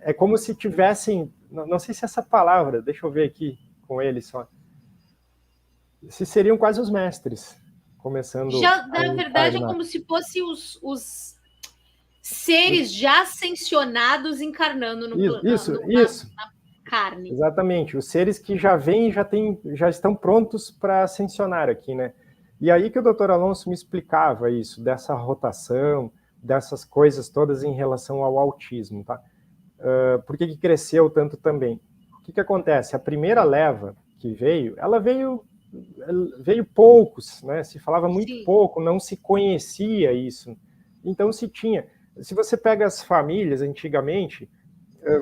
é como se tivessem, não sei se é essa palavra, deixa eu ver aqui com eles só. Se seriam quase os mestres, começando. Na verdade, é como se fossem os seres já ascensionados encarnando no Isso. Na carne. Exatamente, os seres que já vêm já estão prontos para ascensionar aqui, né? E aí que o Dr. Alonso me explicava isso, dessa rotação, dessas coisas todas em relação ao autismo, tá? Por que cresceu tanto também? O que acontece? A primeira leva que veio, ela veio poucos, né? Se falava muito pouco, não se conhecia isso. Então se você pega as famílias antigamente,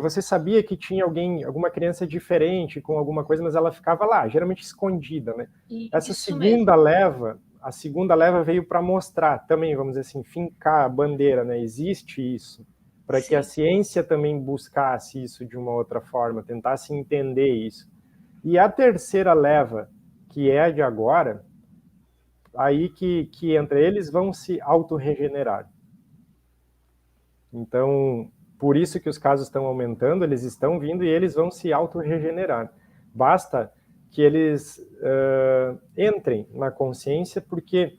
você sabia que tinha alguma criança diferente com alguma coisa, mas ela ficava lá, geralmente escondida, né? Essa segunda leva, a segunda leva veio para mostrar também, vamos dizer assim, fincar a bandeira, né? Existe isso, para que a ciência também buscasse isso de uma outra forma, tentasse entender isso. E a terceira leva, que é a de agora, aí que entra, eles vão se autorregenerar. Então, por isso que os casos estão aumentando, eles estão vindo e eles vão se autorregenerar. Basta que eles entrem na consciência, porque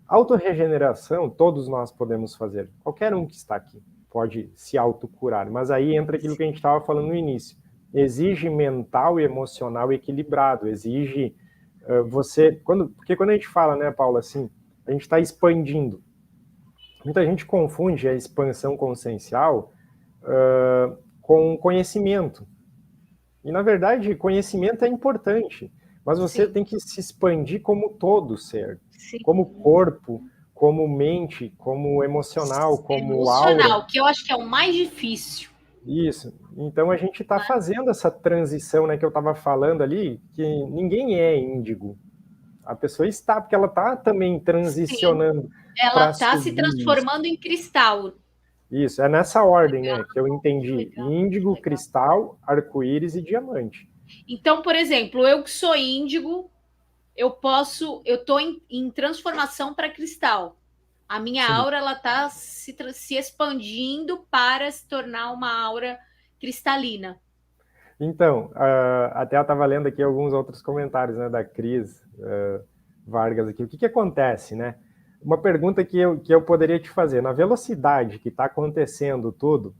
Autorregeneração, todos nós podemos fazer. Qualquer um que está aqui pode se autocurar. Mas aí entra aquilo que a gente estava falando no início. Exige mental e emocional equilibrado. Exige você... Porque quando a gente fala, né, Paula, assim, a gente está expandindo. Muita gente confunde a expansão consciencial com conhecimento. E, na verdade, conhecimento é importante, mas você tem que se expandir como todo ser. Como corpo, como mente, como emocional, como aura. Que eu acho que é o mais difícil. Isso. Então, a gente está fazendo essa transição, né, que eu estava falando ali, que ninguém é índigo. A pessoa está, porque ela está também transicionando. Sim. Ela está se transformando em cristal. Isso, é nessa ordem, né, que eu entendi. Índigo, cristal, arco-íris e diamante. Então, por exemplo, eu que sou índigo, eu estou em transformação para cristal. A minha aura, ela está se expandindo para se tornar uma aura cristalina. Então, até eu estava lendo aqui alguns outros comentários, né, da Cris Vargas aqui. O que acontece, né? Uma pergunta que eu poderia te fazer. Na velocidade que está acontecendo tudo,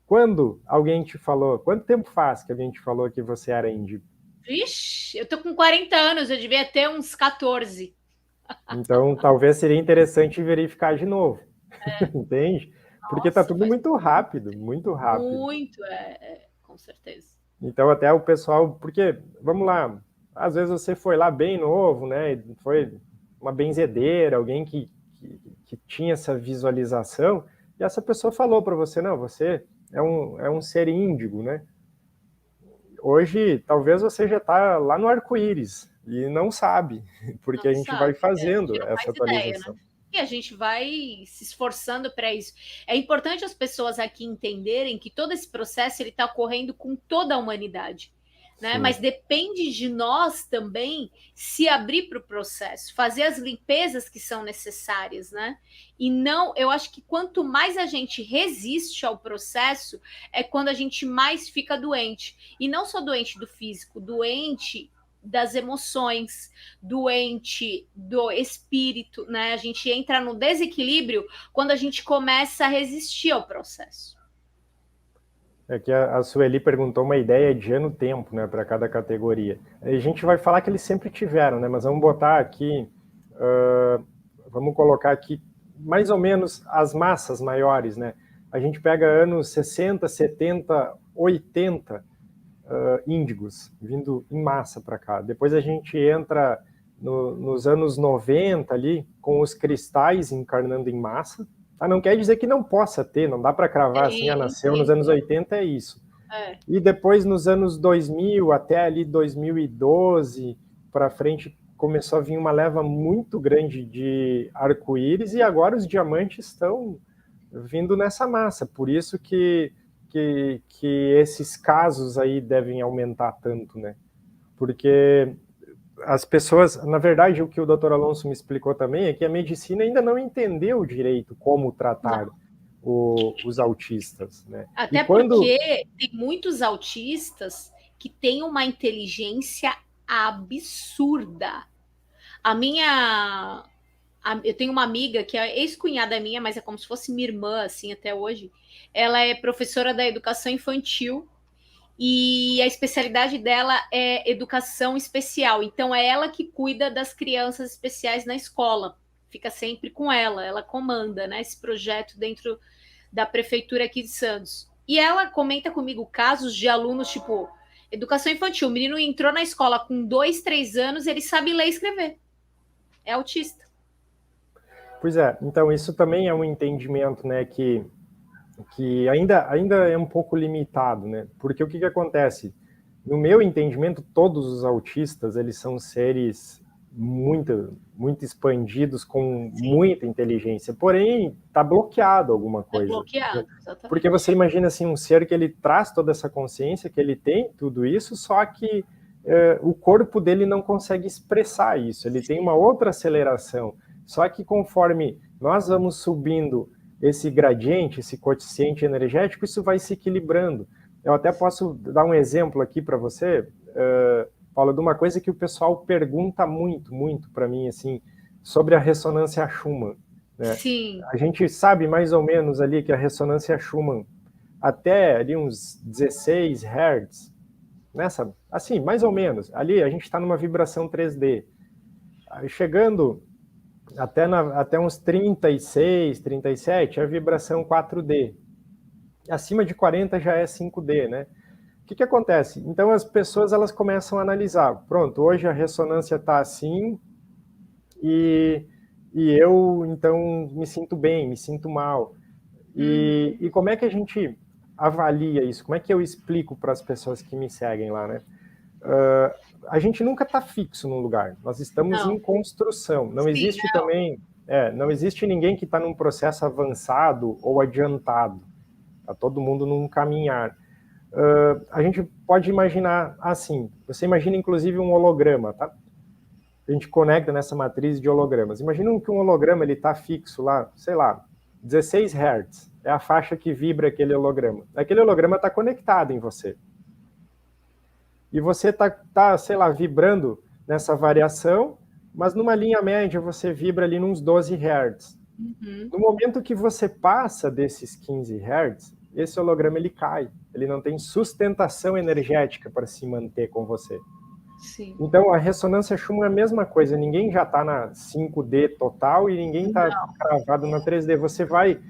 quando alguém te falou... Quanto tempo faz que alguém te falou que você era índigo? Vixe, eu tô com 40 anos, eu devia ter uns 14. Então, talvez seria interessante verificar de novo. Entende? Porque está tudo muito rápido, muito rápido. Muito, com certeza. Então, até o pessoal... Porque, vamos lá, às vezes você foi lá bem novo, né? Foi uma benzedeira, alguém que tinha essa visualização, e essa pessoa falou para você, não, você é um ser índigo, né? Hoje, talvez você já está lá no arco-íris e não sabe, porque a gente vai fazendo essa atualização. Ideia, né? E a gente vai se esforçando para isso. É importante as pessoas aqui entenderem que todo esse processo ele está ocorrendo com toda a humanidade. Né? Mas depende de nós também se abrir para o processo, fazer as limpezas que são necessárias, né? E não, eu acho que quanto mais a gente resiste ao processo, é quando a gente mais fica doente. E não só doente do físico, doente das emoções, doente do espírito, né? A gente entra no desequilíbrio quando a gente começa a resistir ao processo. É que a Sueli perguntou uma ideia de ano-tempo, né, para cada categoria. A gente vai falar que eles sempre tiveram, né, mas vamos botar aqui, vamos colocar aqui mais ou menos as massas maiores, né? A gente pega anos 60, 70, 80 índigos vindo em massa para cá. Depois a gente entra nos anos 90 ali, com os cristais encarnando em massa. Não quer dizer que não possa ter, não dá para cravar assim, nasceu nos anos 80, é isso. E depois, nos anos 2000, até ali 2012, para frente, começou a vir uma leva muito grande de arco-íris, e agora os diamantes estão vindo nessa massa. Por isso que esses casos aí devem aumentar tanto, né? Porque as pessoas, na verdade, o que o Dr. Alonso me explicou também é que a medicina ainda não entendeu direito como tratar os autistas, né? Até porque tem muitos autistas que têm uma inteligência absurda. Eu tenho uma amiga que é ex-cunhada minha, mas é como se fosse minha irmã, assim, até hoje. Ela é professora da educação infantil e a especialidade dela é educação especial. Então, é ela que cuida das crianças especiais na escola. Fica sempre com ela. Ela comanda, né, esse projeto dentro da prefeitura aqui de Santos. E ela comenta comigo casos de alunos, tipo, educação infantil. O menino entrou na escola com 2, 3 anos, ele sabe ler e escrever. É autista. Pois é. Então, isso também é um entendimento, né, que ainda é um pouco limitado, né? Porque o que acontece? No meu entendimento, todos os autistas, eles são seres muito, muito expandidos, com muita inteligência, porém, está bloqueado alguma coisa. Bloqueado, exatamente. Porque você imagina, assim, um ser que ele traz toda essa consciência, que ele tem tudo isso, só que o corpo dele não consegue expressar isso, ele tem uma outra aceleração. Só que conforme nós vamos subindo esse gradiente, esse coeficiente energético, isso vai se equilibrando. Eu até posso dar um exemplo aqui para você, Paula, de uma coisa que o pessoal pergunta muito para mim, assim, sobre a ressonância Schumann, né? Sim. A gente sabe mais ou menos ali que a ressonância Schumann, até ali uns 16 Hz, nessa, assim, mais ou menos, ali a gente está numa vibração 3D. Chegando até uns 36, 37, é a vibração 4D. Acima de 40 já é 5D, né? O que acontece? Então as pessoas elas começam a analisar. Pronto, hoje a ressonância está assim e eu então me sinto bem, me sinto mal. E como é que a gente avalia isso? Como é que eu explico para as pessoas que me seguem lá, né? A gente nunca está fixo num lugar. Nós estamos em construção. Não existe também, não existe ninguém que está num processo avançado ou adiantado. Está todo mundo num caminhar. A gente pode imaginar assim. Você imagina, inclusive, um holograma, tá? A gente conecta nessa matriz de hologramas. Imagina que um holograma ele está fixo lá, sei lá, 16 Hz. É a faixa que vibra aquele holograma. Aquele holograma está conectado em você. E você tá, sei lá, vibrando nessa variação, mas numa linha média você vibra ali nos 12 Hz. No momento que você passa desses 15 Hz, esse holograma ele cai. Ele não tem sustentação energética para se manter com você. Sim. Então, a ressonância Schumann é a mesma coisa. Ninguém já está na 5D total e ninguém está cravado na 3D. Você vai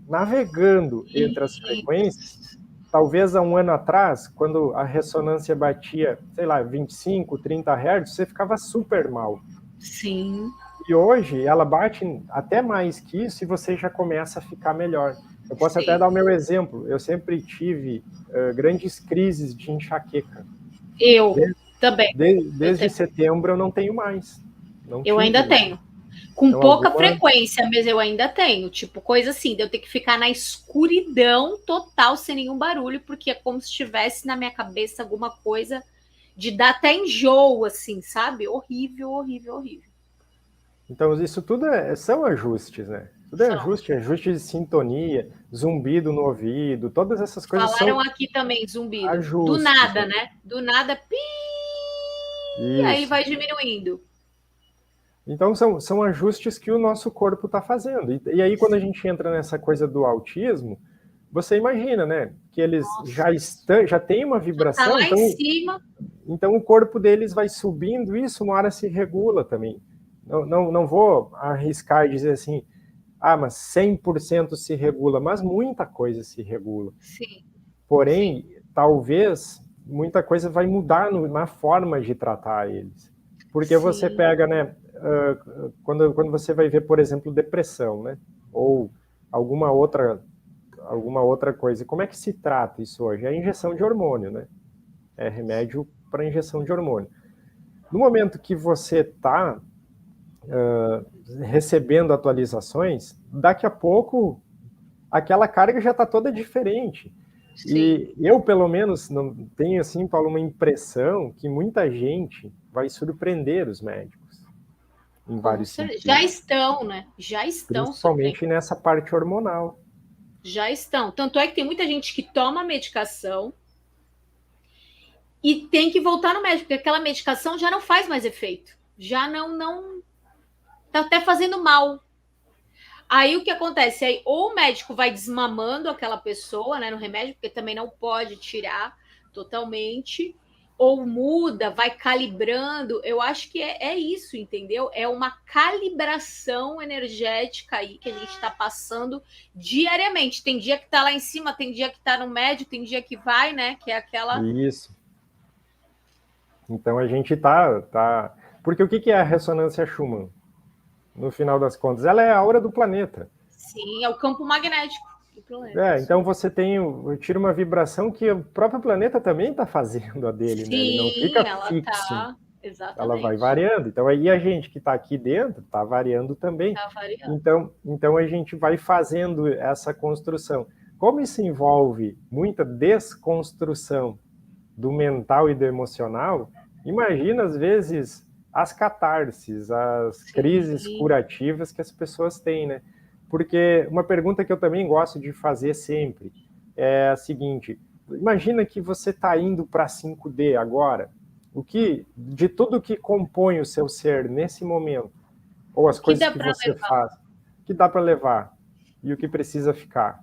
navegando entre as frequências. Talvez há um ano atrás, quando a ressonância batia, sei lá, 25, 30 Hz, você ficava super mal. Sim. E hoje ela bate até mais que isso e você já começa a ficar melhor. Eu posso até dar o meu exemplo. Eu sempre tive grandes crises de enxaqueca. Também. Desde setembro eu não tenho mais. Eu ainda tenho. Com então, pouca frequência, mas eu ainda tenho. Tipo, coisa assim, de eu ter que ficar na escuridão total, sem nenhum barulho, porque é como se estivesse na minha cabeça alguma coisa de dar até enjoo, assim, sabe? Horrível, horrível, horrível. Então, isso tudo são ajustes, né? Tudo é ajuste de sintonia, zumbido no ouvido, todas essas coisas Falaram aqui também, zumbido. Ajustes, do nada, né? Do nada, pi, aí vai diminuindo. Então, são ajustes que o nosso corpo está fazendo. E aí, quando a gente entra nessa coisa do autismo, você imagina, né? Que eles já têm uma vibração. Tá lá em cima. Então, o corpo deles vai subindo, isso uma hora se regula também. Não vou arriscar e dizer assim, mas 100% se regula, mas muita coisa se regula. Sim. Porém, talvez muita coisa vai mudar na forma de tratar eles. Porque você pega, né, quando você vai ver, por exemplo, depressão, né, ou alguma outra coisa, como é que se trata isso hoje? É injeção de hormônio, né? É remédio para injeção de hormônio. No momento que você está recebendo atualizações, daqui a pouco aquela carga já está toda diferente. Sim. E eu, pelo menos, não tenho, assim, Paulo, uma impressão que muita gente vai surpreender os médicos. Em vários sentidos. Já estão, né? Já estão. Principalmente nessa parte hormonal. Já estão. Tanto é que tem muita gente que toma medicação e tem que voltar no médico, porque aquela medicação já não faz mais efeito. Já não tá até fazendo mal. Aí o que acontece? Aí, ou o médico vai desmamando aquela pessoa, né, no remédio, porque também não pode tirar totalmente, ou muda, vai calibrando. Eu acho que é isso, entendeu? É uma calibração energética aí que a gente está passando diariamente. Tem dia que está lá em cima, tem dia que está no médio, tem dia que vai, né? Que é aquela... Isso. Então a gente tá... Porque o que é a ressonância Schumann? No final das contas, ela é a aura do planeta. Sim, é o campo magnético do planeta. Então você tira uma vibração que o próprio planeta também está fazendo a dele, sim, né? Ele não fica ela fixo. Exatamente. Ela vai variando. Então aí a gente que está aqui dentro está variando também. Tá variando. Então a gente vai fazendo essa construção. Como isso envolve muita desconstrução do mental e do emocional, imagina às vezes as catarses, as crises curativas que as pessoas têm, né? Porque uma pergunta que eu também gosto de fazer sempre é a seguinte: imagina que você está indo para 5D agora, de tudo que compõe o seu ser nesse momento, Ou as O que coisas dá que para você levar? faz, o que dá para levar e o que precisa ficar.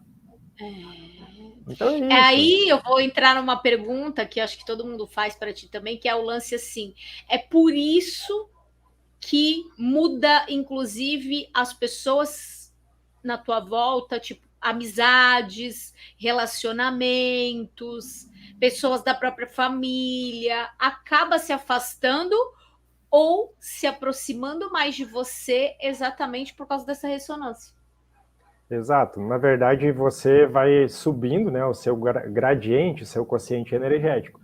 Então é isso. Aí eu vou entrar numa pergunta que acho que todo mundo faz para ti também, que é o lance assim. É por isso que muda, inclusive, as pessoas na tua volta, tipo, amizades, relacionamentos, pessoas da própria família, acaba se afastando ou se aproximando mais de você exatamente por causa dessa ressonância. Exato. Na verdade, você vai subindo, né, o seu gradiente, o seu quociente energético.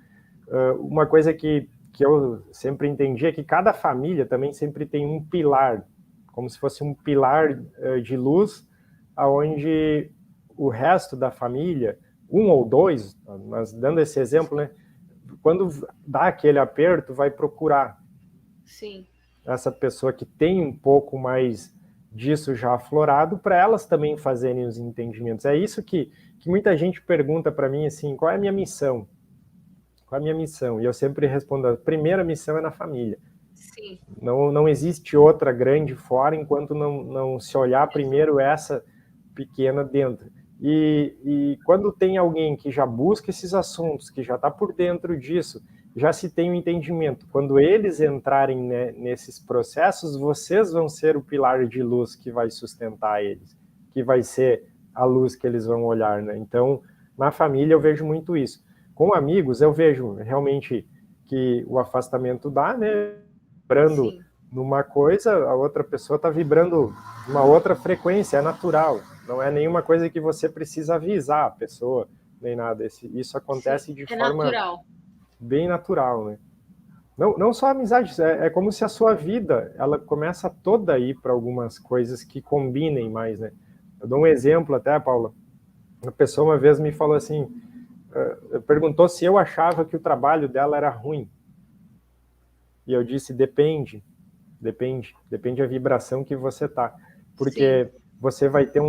Uma coisa que eu sempre entendi é que cada família também sempre tem um pilar, como se fosse um pilar de luz, aonde o resto da família, um ou dois, mas dando esse exemplo, né, quando dá aquele aperto, vai procurar Sim. essa pessoa que tem um pouco mais disso já aflorado, para elas também fazerem os entendimentos. É isso que muita gente pergunta para mim, assim, qual é a minha missão? Qual é a minha missão? E eu sempre respondo, a primeira missão é na família. Sim. Não existe outra grande fora enquanto não se olhar primeiro essa pequena dentro. E quando tem alguém que já busca esses assuntos, que já está por dentro disso, já se tem um entendimento. Quando eles entrarem, né, nesses processos, vocês vão ser o pilar de luz que vai sustentar eles, que vai ser a luz que eles vão olhar, né? Então, na família eu vejo muito isso. Com amigos eu vejo realmente que o afastamento dá, né? Vibrando Sim. numa coisa, a outra pessoa está vibrando uma outra frequência, é natural. Não é nenhuma coisa que você precisa avisar a pessoa, nem nada. Isso acontece Sim. de É forma natural. bem natural, né? Não só amizade, é como se a sua vida, ela começa toda a ir para algumas coisas que combinem mais, né? Eu dou um exemplo até, Paula. Uma pessoa uma vez me falou assim, perguntou se eu achava que o trabalho dela era ruim. E eu disse, depende da vibração que você tá. Porque Sim. você vai ter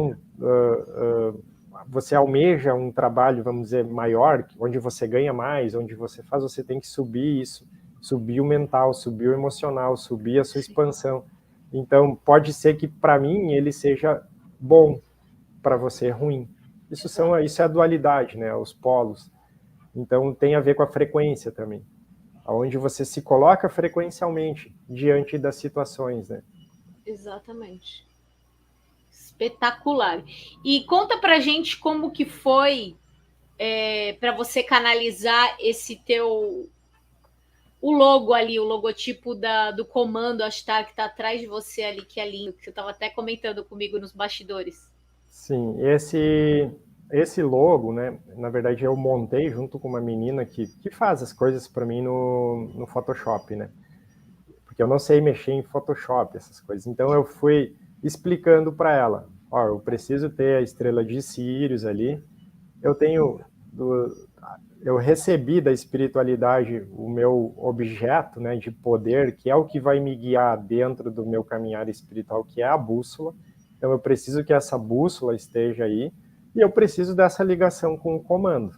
você almeja um trabalho, vamos dizer, maior, onde você ganha mais, onde você faz, você tem que subir isso, subir o mental, subir o emocional, subir a sua expansão. Então, pode ser que para mim ele seja bom, para você ruim. Isso é a dualidade, né? Os polos. Então, tem a ver com a frequência também, onde você se coloca frequencialmente diante das situações, né? Exatamente. Espetacular. E conta pra gente como que foi para você canalizar esse teu o logo ali, o logotipo do comando Astar que está atrás de você ali, que é lindo, que você estava até comentando comigo nos bastidores. Sim, esse logo, né, na verdade eu montei junto com uma menina que faz as coisas para mim no Photoshop, né? Porque eu não sei mexer em Photoshop, essas coisas. Então eu fui explicando para ela, ó, eu preciso ter a estrela de Sirius ali, eu tenho eu recebi da espiritualidade o meu objeto, né, de poder, que é o que vai me guiar dentro do meu caminhar espiritual, que é a bússola. Então eu preciso que essa bússola esteja aí e eu preciso dessa ligação com o comando.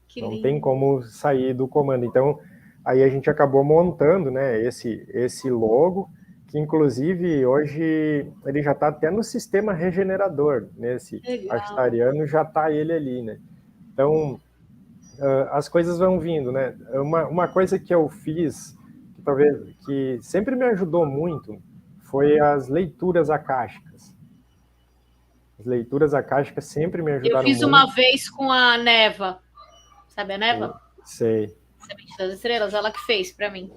Que Não lindo. tem como sair do comando. Então aí a gente acabou montando, né, esse logo, que inclusive hoje ele já está até no sistema regenerador, nesse Legal. Astariano já está ele ali, né? Então as coisas vão vindo, né? Uma coisa que eu fiz, que talvez que sempre me ajudou muito, foi as leituras akáshicas. As leituras akáshicas sempre me Eu ajudaram fiz muito. uma vez com a Neva. Sabe a Neva? Sei. Semente das Estrelas, ela que fez para mim.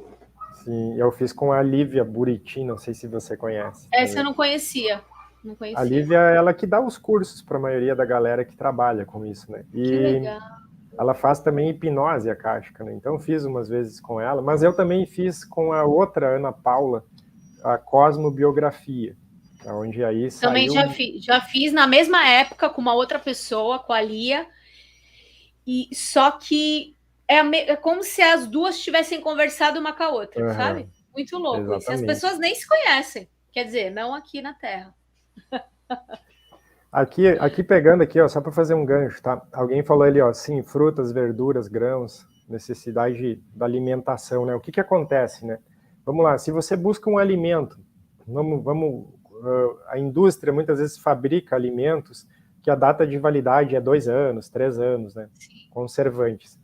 Sim, eu fiz com a Lívia Buriti, não sei se você conhece Essa eu também. não conhecia. Não A conhecia. Lívia, ela que dá os cursos para a maioria da galera que trabalha com isso, né? Que E legal. ela faz também hipnose akáshica, né? Então fiz umas vezes com ela, mas eu também fiz com a outra Ana Paula, a Cosmobiografia, onde aí Também saiu. já fiz na mesma época com uma outra pessoa, com a Lia, e só que é como se as duas tivessem conversado uma com a outra, Uhum, sabe? Muito louco isso. E as exatamente. pessoas nem se conhecem. Quer dizer, não aqui na Terra. Aqui pegando aqui, ó, só para fazer um gancho, tá? Alguém falou ali, ó, sim, frutas, verduras, grãos, necessidade da alimentação, né? O que acontece, né? Vamos lá, se você busca um alimento, a indústria muitas vezes fabrica alimentos que a data de validade é 2 anos, 3 anos, né? Sim. Conservantes.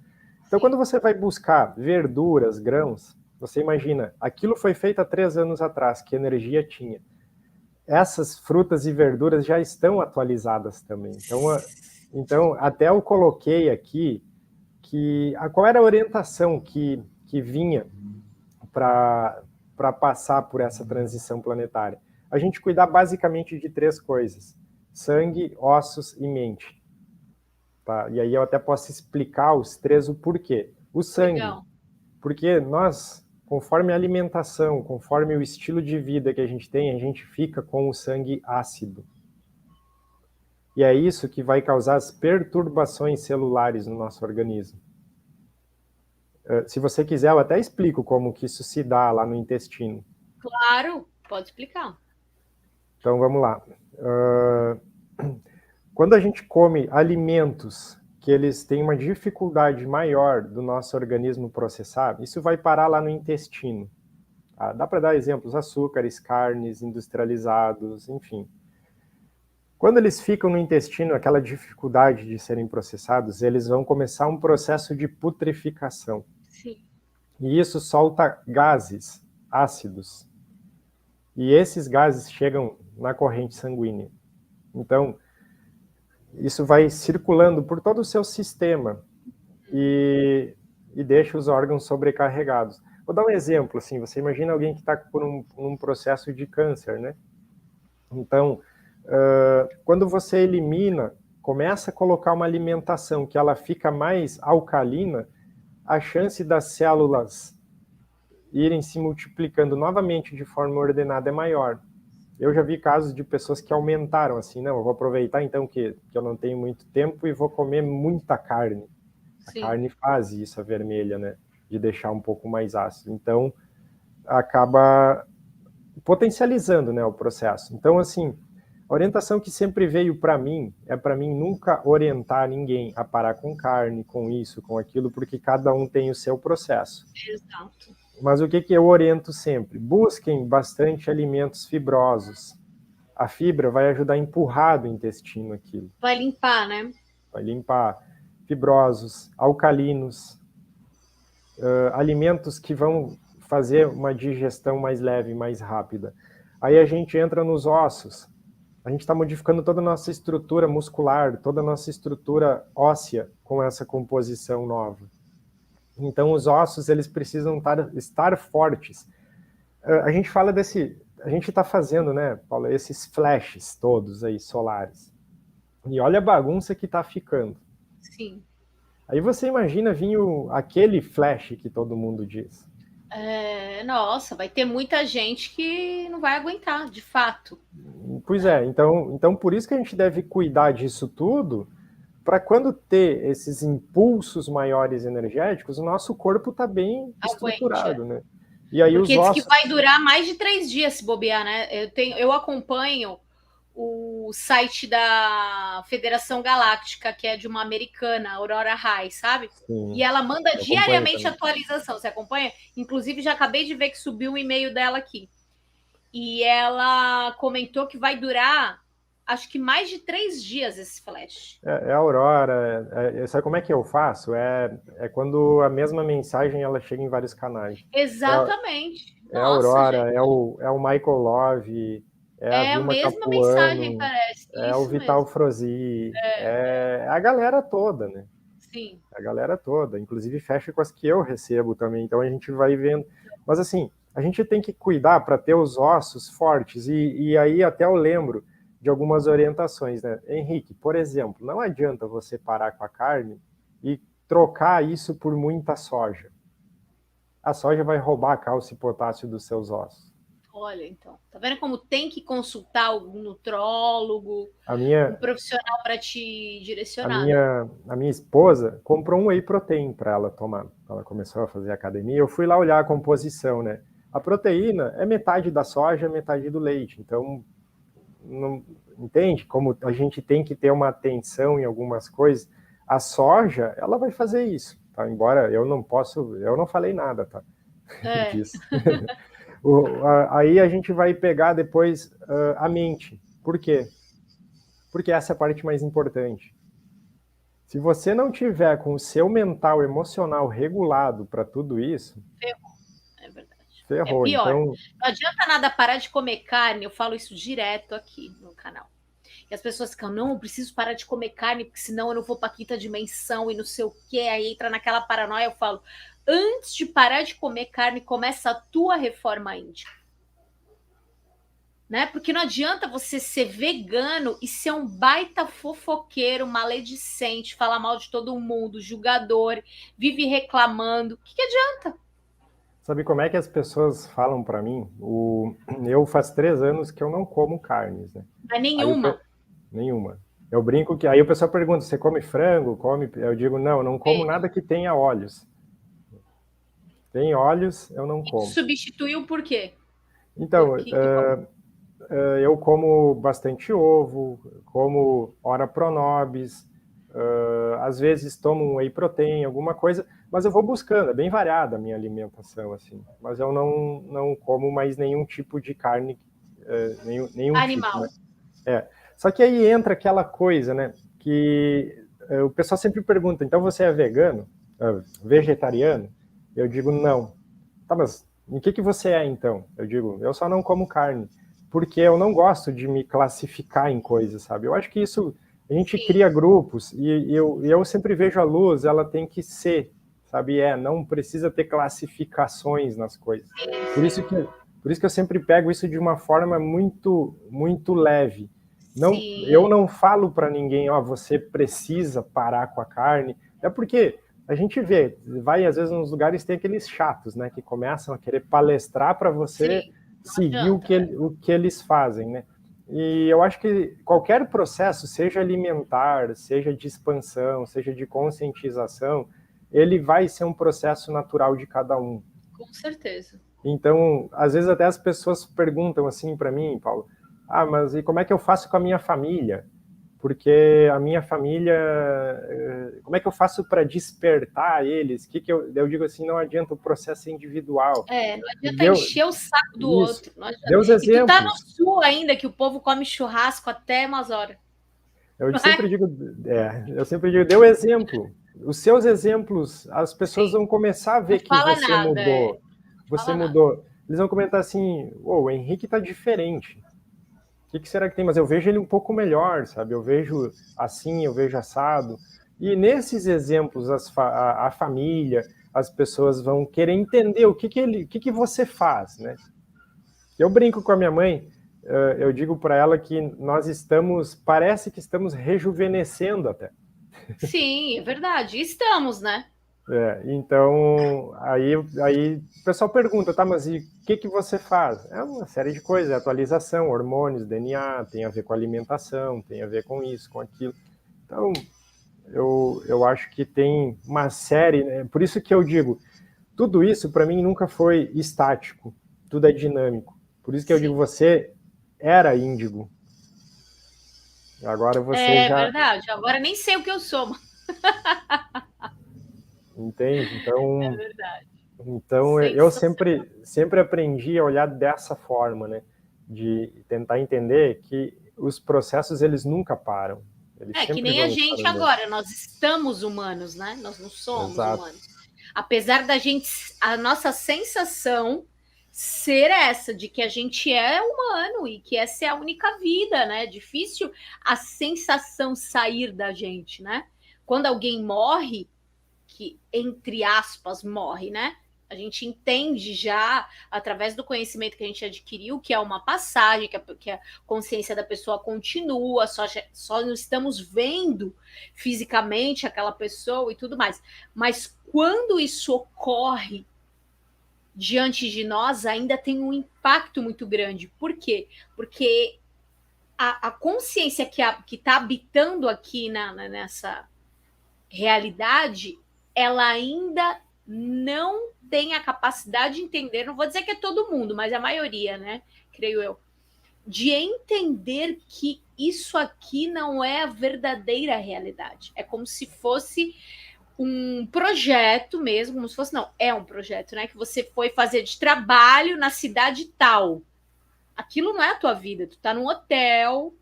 Então, quando você vai buscar verduras, grãos, você imagina, aquilo foi feito há 3 anos atrás, que energia tinha. Essas frutas e verduras já estão atualizadas também. Então até eu coloquei aqui qual era a orientação que vinha para passar por essa transição planetária. A gente cuidar basicamente de 3 coisas: sangue, ossos e mente. Tá? E aí eu até posso explicar os 3 o porquê. O sangue, Legal. porque nós, conforme a alimentação, conforme o estilo de vida que a gente tem, a gente fica com o sangue ácido. E é isso que vai causar as perturbações celulares no nosso organismo. Se você quiser, eu até explico como que isso se dá lá no intestino. Claro, pode explicar. Então, vamos lá. Quando a gente come alimentos que eles têm uma dificuldade maior do nosso organismo processar, isso vai parar lá no intestino. Tá? Dá para dar exemplos: açúcares, carnes, industrializados, enfim. Quando eles ficam no intestino, aquela dificuldade de serem processados, eles vão começar um processo de putrificação. Sim. E isso solta gases ácidos. E esses gases chegam na corrente sanguínea. Então, isso vai circulando por todo o seu sistema e deixa os órgãos sobrecarregados. Vou dar um exemplo, assim, você imagina alguém que está por um processo de câncer, né? Então, quando você elimina, começa a colocar uma alimentação que ela fica mais alcalina, a chance das células irem se multiplicando novamente de forma ordenada é maior. Eu já vi casos de pessoas que aumentaram, assim, não, eu vou aproveitar então que eu não tenho muito tempo e vou comer muita carne. Sim. A carne faz isso, a vermelha, né? De deixar um pouco mais ácido. Então, acaba potencializando, né, o processo. Então, assim, a orientação que sempre veio para mim é para mim nunca orientar ninguém a parar com carne, com isso, com aquilo, porque cada um tem o seu processo. Exato. Mas o que eu oriento sempre? Busquem bastante alimentos fibrosos. A fibra vai ajudar a empurrar do intestino aquilo. Vai limpar, né? Vai limpar. Fibrosos, alcalinos, alimentos que vão fazer uma digestão mais leve, mais rápida. Aí a gente entra nos ossos. A gente está modificando toda a nossa estrutura muscular, toda a nossa estrutura óssea com essa composição nova. Então, os ossos, eles precisam estar fortes. A gente fala a gente está fazendo, né, Paulo, esses flashes todos aí, solares. E olha a bagunça que está ficando. Sim. Aí você imagina vir aquele flash que todo mundo diz. Nossa, vai ter muita gente que não vai aguentar, de fato. Pois é, então por isso que a gente deve cuidar disso tudo, para quando ter esses impulsos maiores energéticos, o nosso corpo está bem estruturado, né? E aí porque os ossos... diz que vai durar mais de 3 dias se bobear, né? Eu acompanho o site da Federação Galáctica, que é de uma americana, Aurora Rai, sabe? Sim, e ela manda diariamente atualização. Você acompanha? Inclusive, já acabei de ver que subiu um e-mail dela aqui. E ela comentou que vai durar, acho que mais de 3 dias esse flash. É a Aurora. Sabe como é que eu faço? É quando a mesma mensagem ela chega em vários canais. Exatamente. É a Aurora, é o Michael Love, é a mesma Capuano, mensagem, parece. É isso o Vital mesmo. Frozi, é a galera toda, né? Sim. A galera toda, inclusive fecha com as que eu recebo também, então a gente vai vendo. Mas assim, a gente tem que cuidar para ter os ossos fortes, e aí até eu lembro de algumas orientações, né? Henrique, por exemplo, não adianta você parar com a carne e trocar isso por muita soja. A soja vai roubar cálcio e potássio dos seus ossos. Olha, então, tá vendo como tem que consultar um nutrólogo, um profissional para te direcionar? A minha esposa comprou um whey protein para ela tomar. Ela começou a fazer academia, eu fui lá olhar a composição, né? A proteína é metade da soja, metade do leite. Então, não, entende como a gente tem que ter uma atenção em algumas coisas? A soja, ela vai fazer isso, tá? Embora eu não falei nada, tá? Disso. Aí a gente vai pegar depois a mente. Por quê? Porque essa é a parte mais importante. Se você não tiver com o seu mental emocional regulado para tudo isso, ferrou. É verdade. É ferrou. pior. Então, Não adianta nada parar de comer carne, eu falo isso direto aqui no canal. E as pessoas ficam, não, eu preciso parar de comer carne, porque senão eu não vou para a quinta dimensão e não sei o que, aí entra naquela paranoia. Eu falo, antes de parar de comer carne, começa a tua reforma íntima. Né? Porque não adianta você ser vegano e ser um baita fofoqueiro, maledicente, falar mal de todo mundo, julgador, vive reclamando. O que adianta? sabe como é que as pessoas falam para mim? Eu faz 3 anos que eu não como carnes, né? Não é nenhuma. Nenhuma. Eu brinco que aí o pessoal pergunta, você come frango? Come? Eu digo, não, eu não como nada que tenha óleos. Tem óleos, eu não como. Substituiu por quê? Então, Por que eu como bastante ovo, como ora pronobis, às vezes tomo um whey protein, alguma coisa, mas eu vou buscando, é bem variada a minha alimentação, assim. Mas eu não como mais nenhum tipo de carne, nenhum animal. tipo, né? Só que aí entra aquela coisa, né, que o pessoal sempre pergunta, então você é vegano? Vegetariano? Eu digo, não. Tá, mas o que você é, então? Eu digo, eu só não como carne, porque eu não gosto de me classificar em coisas, sabe? Eu acho que isso, a gente cria grupos, e eu sempre vejo a luz, ela tem que ser, sabe? Não precisa ter classificações nas coisas. Por isso que eu sempre pego isso de uma forma muito, muito leve. Não, eu não falo para ninguém, ó, você precisa parar com a carne, é porque a gente vê, vai às vezes nos lugares tem aqueles chatos, né, que começam a querer palestrar para você seguir o que eles fazem, né? E eu acho que qualquer processo, seja alimentar, seja de expansão, seja de conscientização, ele vai ser um processo natural de cada um. Com certeza. Então, às vezes até as pessoas perguntam assim para mim, Paulo, mas e como é que eu faço com a minha família? Porque a minha família, como é que eu faço para despertar eles? Eu digo assim, não adianta, o processo individual. Não adianta encher o saco do outro. Deu os exemplos. E tu tá no sul ainda, que o povo come churrasco até umas horas. Eu sempre digo, deu exemplo. Os seus exemplos, as pessoas vão começar a ver que você mudou. Você mudou. Eles vão comentar assim, o Henrique tá diferente. O que será que tem? Mas eu vejo ele um pouco melhor, sabe? Eu vejo assim, eu vejo assado. E nesses exemplos, a família, as pessoas vão querer entender o que você faz, né? Eu brinco com a minha mãe, eu digo para ela que parece que estamos rejuvenescendo até. Sim, é verdade. Estamos, né? Então, aí o pessoal pergunta, tá, mas e o que você faz? É uma série de coisas, atualização, hormônios, DNA, tem a ver com alimentação, tem a ver com isso, com aquilo. Então, eu acho que tem uma série, né? Por isso que eu digo, tudo isso para mim nunca foi estático, tudo é dinâmico. Por isso que eu digo, você era índigo. Agora você já... É verdade, agora nem sei o que eu sou. Entende? Então, é verdade. Então, eu sempre aprendi a olhar dessa forma, né? De tentar entender que os processos, eles nunca param. Eles que nem a gente agora, nós estamos humanos, né? Nós não somos humanos. Apesar da gente, a nossa sensação ser essa, de que a gente é humano e que essa é a única vida, né? Difícil a sensação sair da gente, né? Quando alguém morre, que, entre aspas, morre, né? A gente entende já, através do conhecimento que a gente adquiriu, que é uma passagem, que a consciência da pessoa continua, só não estamos vendo fisicamente aquela pessoa e tudo mais. Mas quando isso ocorre diante de nós, ainda tem um impacto muito grande. Por quê? Porque a consciência que está habitando aqui nessa realidade, ela ainda não tem a capacidade de entender, não vou dizer que é todo mundo, mas a maioria, né, creio eu, de entender que isso aqui não é a verdadeira realidade. É como se fosse um projeto mesmo, como se fosse, não, é um projeto, né? Que você foi fazer de trabalho na cidade tal. Aquilo não é a tua vida, tu tá num hotel,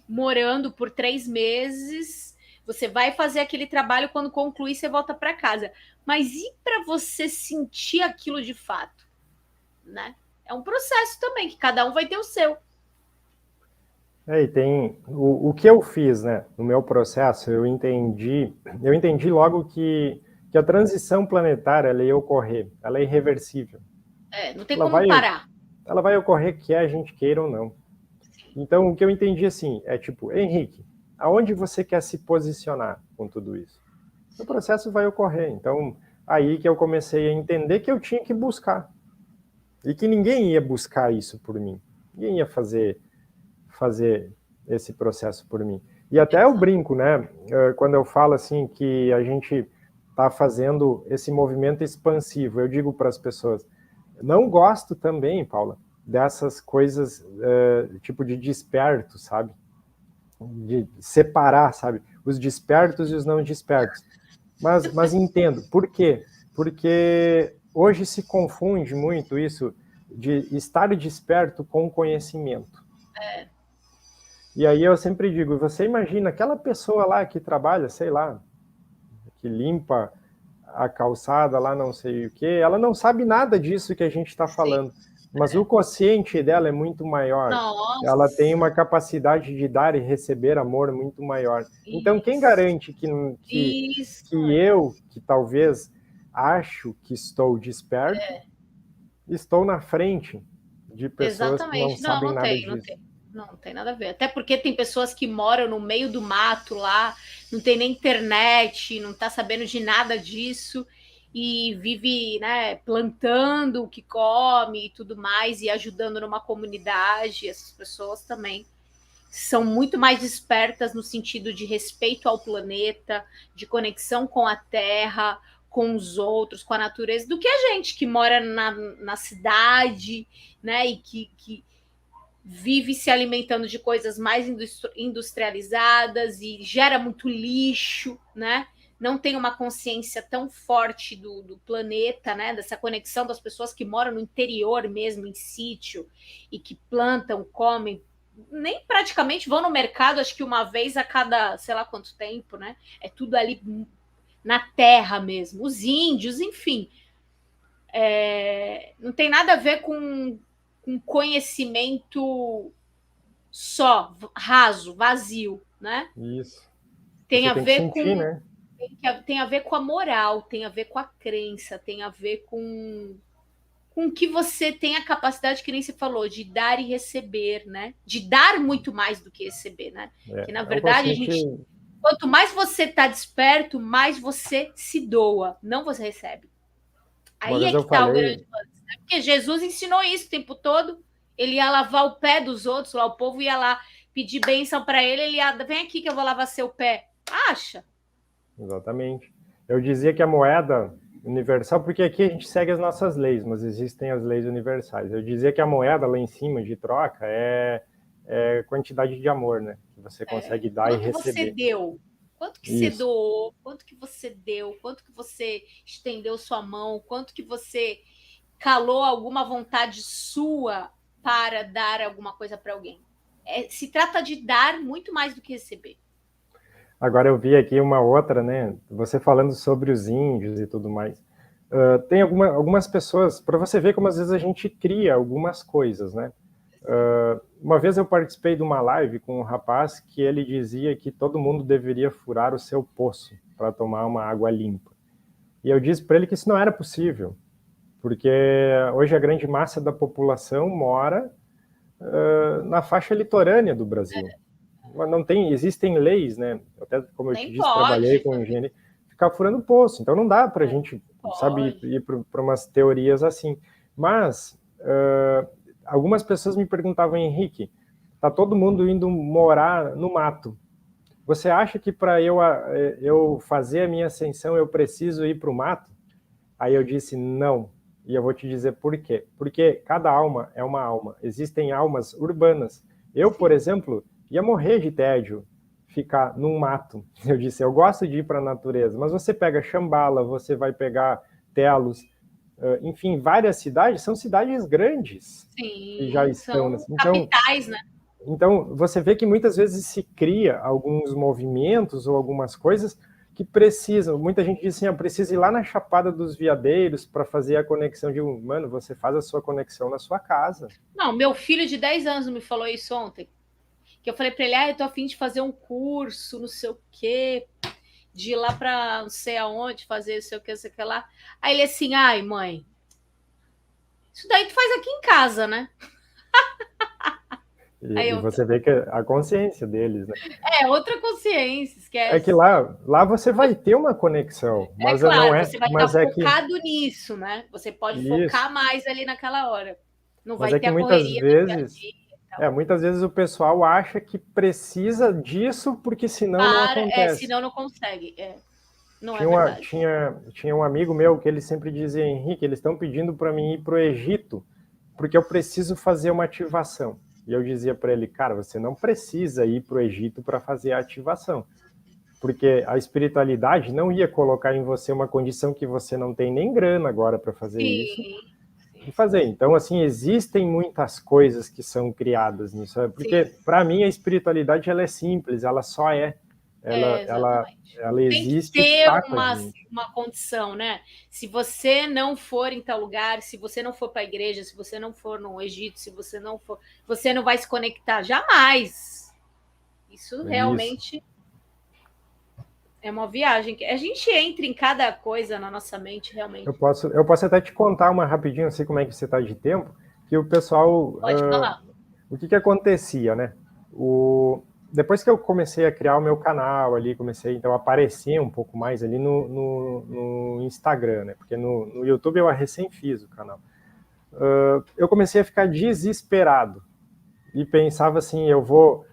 morando por 3 meses, você vai fazer aquele trabalho, quando concluir, você volta para casa. Mas e para você sentir aquilo de fato, né? É um processo também, que cada um vai ter o seu. E tem o que eu fiz, né? No meu processo, eu entendi logo que a transição planetária ela ia ocorrer, ela é irreversível. Não tem como parar. Ela vai ocorrer quer a gente queira ou não. Então, o que eu entendi assim é tipo, Henrique, aonde você quer se posicionar com tudo isso? O processo vai ocorrer. Então, aí que eu comecei a entender que eu tinha que buscar. E que ninguém ia buscar isso por mim. Ninguém ia fazer esse processo por mim. E até eu brinco, né? Quando eu falo assim que a gente está fazendo esse movimento expansivo, eu digo para as pessoas, não gosto também, Paula, dessas coisas tipo de desperto, sabe? De separar, sabe? Os despertos e os não despertos. Mas entendo. Por quê? Porque hoje se confunde muito isso de estar desperto com conhecimento. E aí eu sempre digo, você imagina aquela pessoa lá que trabalha, sei lá, que limpa a calçada lá, não sei o quê, ela não sabe nada disso que a gente está falando, mas o quociente dela é muito maior. Nossa. Ela tem uma capacidade de dar e receber amor muito maior. Então, quem garante que eu, que talvez acho que estou desperto, estou na frente de pessoas que não sabem nada disso? Não tem nada a ver. Até porque tem pessoas que moram no meio do mato lá, não tem nem internet, não tá sabendo de nada disso e vive, né, plantando o que come e tudo mais e ajudando numa comunidade. Essas pessoas também são muito mais despertas no sentido de respeito ao planeta, de conexão com a terra, com os outros, com a natureza, do que a gente que mora na cidade, né, e que vive se alimentando de coisas mais industrializadas e gera muito lixo, né? Não tem uma consciência tão forte do planeta, né? Dessa conexão das pessoas que moram no interior mesmo, em sítio, e que plantam, comem, nem praticamente vão no mercado, acho que uma vez a cada, sei lá quanto tempo, né? É tudo ali na terra mesmo. Os índios, enfim. Não tem nada a ver com conhecimento só, raso, vazio, né? Isso. Tem Você a tem que ver sentir, né? Tem a ver com a moral, tem a ver com a crença, tem a ver com que você tem a capacidade, que nem você falou, de dar e receber, né? De dar muito mais do que receber, né? Que na verdade, quanto mais você está desperto, mais você se doa, não você recebe. Aí é que está o grande lance, né? Porque Jesus ensinou isso o tempo todo. Ele ia lavar o pé dos outros, lá o povo ia lá pedir bênção para ele, ele ia, vem aqui que eu vou lavar seu pé. Acha? Exatamente. Eu dizia que a moeda universal, porque aqui a gente segue as nossas leis, mas existem as leis universais. Eu dizia que a moeda lá em cima de troca é quantidade de amor, né? Que você consegue dar e receber. Quanto você deu? Quanto que você doou? Quanto que você deu? Quanto que você estendeu sua mão? Quanto que você calou alguma vontade sua para dar alguma coisa para alguém? Se trata de dar muito mais do que receber. Agora eu vi aqui uma outra, né? Você falando sobre os índios e tudo mais. Tem algumas pessoas, para você ver como às vezes a gente cria algumas coisas, né? Uma vez eu participei de uma live com um rapaz que ele dizia que todo mundo deveria furar o seu poço para tomar uma água limpa. E eu disse para ele que isso não era possível, porque hoje a grande massa da população mora na faixa litorânea do Brasil. Não tem, existem leis, né? Até como eu te disse, trabalhei com engenharia, ficar furando poço. Então não dá para a gente, sabe, ir para umas teorias assim. Mas algumas pessoas me perguntavam, Henrique, tá todo mundo indo morar no mato. Você acha que para eu fazer a minha ascensão eu preciso ir para o mato? Aí eu disse não. E eu vou te dizer por quê. Porque cada alma é uma alma. Existem almas urbanas. Eu, por exemplo, ia morrer de tédio ficar num mato. Eu disse, eu gosto de ir para a natureza, mas você pega Xambala, você vai pegar Telos, enfim, várias cidades, são cidades grandes que já Sim, estão. são Então, capitais, né? então, você vê que muitas vezes se cria alguns movimentos ou algumas coisas que precisam. Muita gente diz assim, eu preciso ir lá na Chapada dos Veadeiros para fazer a conexão de um. Mano, você faz a sua conexão na sua casa. Não, meu filho de 10 anos me falou isso ontem. Que eu falei para ele, eu tô a fim de fazer um curso, não sei o quê, de ir lá para não sei aonde, fazer não sei o que, não sei o que lá. Aí ele assim, ai, mãe, isso daí tu faz aqui em casa, né? E você vê que a consciência deles, né? Outra consciência, É que esquece. lá você vai ter uma conexão, É mas não claro, é, você vai estar mas é que focado nisso, né? Você pode isso, focar mais ali naquela hora. Não mas vai é ter que a correria do dia a dia. muitas vezes o pessoal acha que precisa disso porque senão não acontece. Senão não consegue. Não é Tinha, uma, verdade. tinha, tinha um amigo meu que ele sempre dizia, Henrique, eles estão pedindo para mim ir para o Egito porque eu preciso fazer uma ativação. E eu dizia para ele, cara, você não precisa ir para o Egito para fazer a ativação, porque a espiritualidade não ia colocar em você uma condição que você não tem nem grana agora para fazer isso Sim, e fazer. Então, assim, existem muitas coisas que são criadas nisso, porque sim. para mim a espiritualidade ela é simples, ela só é, Exatamente. ela Não tem que existe e ter está com a gente. uma condição, né? Se você não for em tal lugar, se você não for para a igreja, se você não for no Egito, se você não for, você não vai se conectar jamais. Isso Isso. realmente é uma viagem. A gente entra em cada coisa na nossa mente, realmente. Eu posso até te contar uma rapidinho, não sei como é que você está de tempo, que o pessoal, Pode falar. o que acontecia, né? Depois que eu comecei a criar o meu canal ali, comecei então a aparecer um pouco mais ali no Instagram, né? Porque no YouTube eu recém fiz o canal. Eu comecei a ficar desesperado e pensava assim, eu vou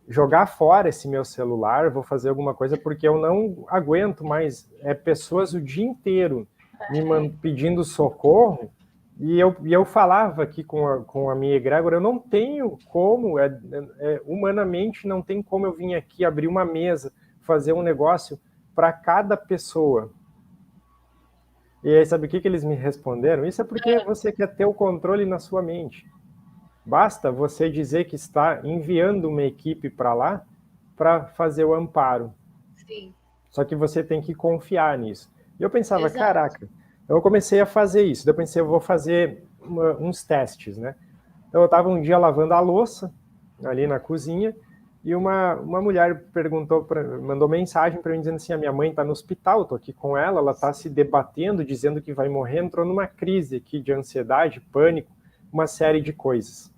jogar fora esse meu celular, vou fazer alguma coisa, porque eu não aguento mais pessoas o dia inteiro me pedindo socorro, e eu falava aqui com a minha egrégora, eu não tenho como, humanamente não tem como eu vir aqui abrir uma mesa, fazer um negócio para cada pessoa. E aí, sabe o que eles me responderam? Isso é porque você quer ter o controle na sua mente. Basta você dizer que está enviando uma equipe para lá para fazer o amparo. Sim. Só que você tem que confiar nisso. E eu pensava, Exato. caraca, eu comecei a fazer isso. Depois eu pensei, eu vou fazer uns testes, né? Então eu estava um dia lavando a louça ali na cozinha e uma mulher mandou mensagem para mim dizendo assim, a minha mãe está no hospital, estou aqui com ela, ela está se debatendo, dizendo que vai morrer, entrou numa crise aqui de ansiedade, pânico, uma série de coisas.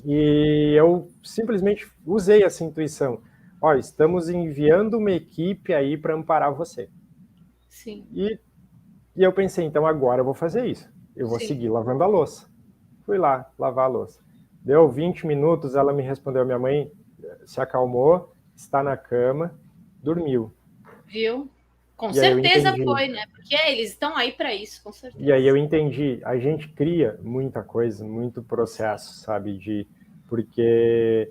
E eu simplesmente usei essa intuição. Ó, estamos enviando uma equipe aí para amparar você. Sim. E eu pensei, então agora eu vou fazer isso. Eu vou Sim. seguir lavando a louça. Fui lá lavar a louça. Deu 20 minutos, ela me respondeu, minha mãe se acalmou, está na cama, dormiu. Viu? Com E aí eu certeza entendi. foi, né? Porque eles estão aí para isso, com certeza. E aí eu entendi, a gente cria muita coisa, muito processo, sabe, porque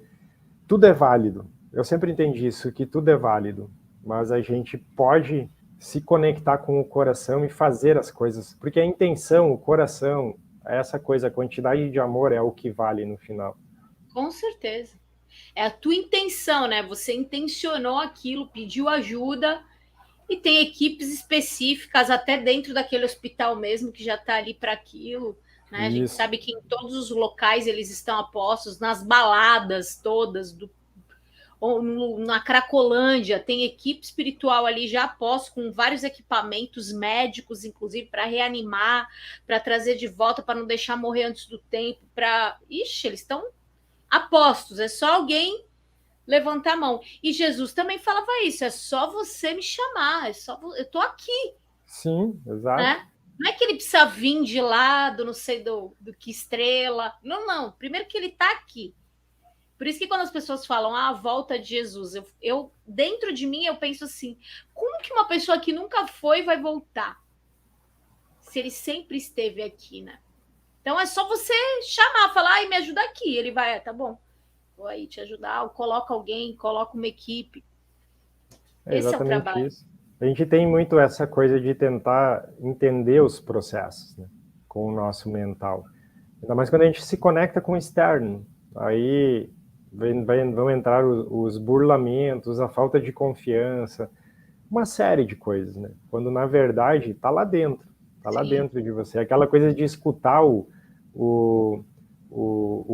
tudo é válido. Eu sempre entendi isso, que tudo é válido, mas a gente pode se conectar com o coração e fazer as coisas, porque a intenção, o coração, essa coisa, a quantidade de amor é o que vale no final. Com certeza. É a tua intenção, né? Você intencionou aquilo, pediu ajuda e tem equipes específicas até dentro daquele hospital mesmo que já está ali para aquilo. Né? A gente Isso. sabe que em todos os locais eles estão apostos, nas baladas todas, ou na Cracolândia, tem equipe espiritual ali já aposto com vários equipamentos médicos, inclusive, para reanimar, para trazer de volta, para não deixar morrer antes do tempo. Ixi, eles estão apostos, é só alguém levantar a mão. E Jesus também falava isso, é só você me chamar, eu tô aqui. Sim, exato. Né? Não é que ele precisa vir de lado, não sei do que estrela. Não. Primeiro que ele está aqui. Por isso que quando as pessoas falam a volta de Jesus, eu dentro de mim eu penso assim, como que uma pessoa que nunca foi vai voltar? Se ele sempre esteve aqui, né? Então é só você chamar, falar, ai, me ajuda aqui. Ele vai, tá bom. vou aí te ajudar, ou coloca alguém, coloca uma equipe. Esse é o trabalho. Isso. A gente tem muito essa coisa de tentar entender os processos, né, com o nosso mental. Ainda mais quando a gente se conecta com o externo. Aí vão entrar os burlamentos, a falta de confiança, uma série de coisas, né? Quando, na verdade, está lá dentro. Está lá dentro de você. Aquela coisa de escutar o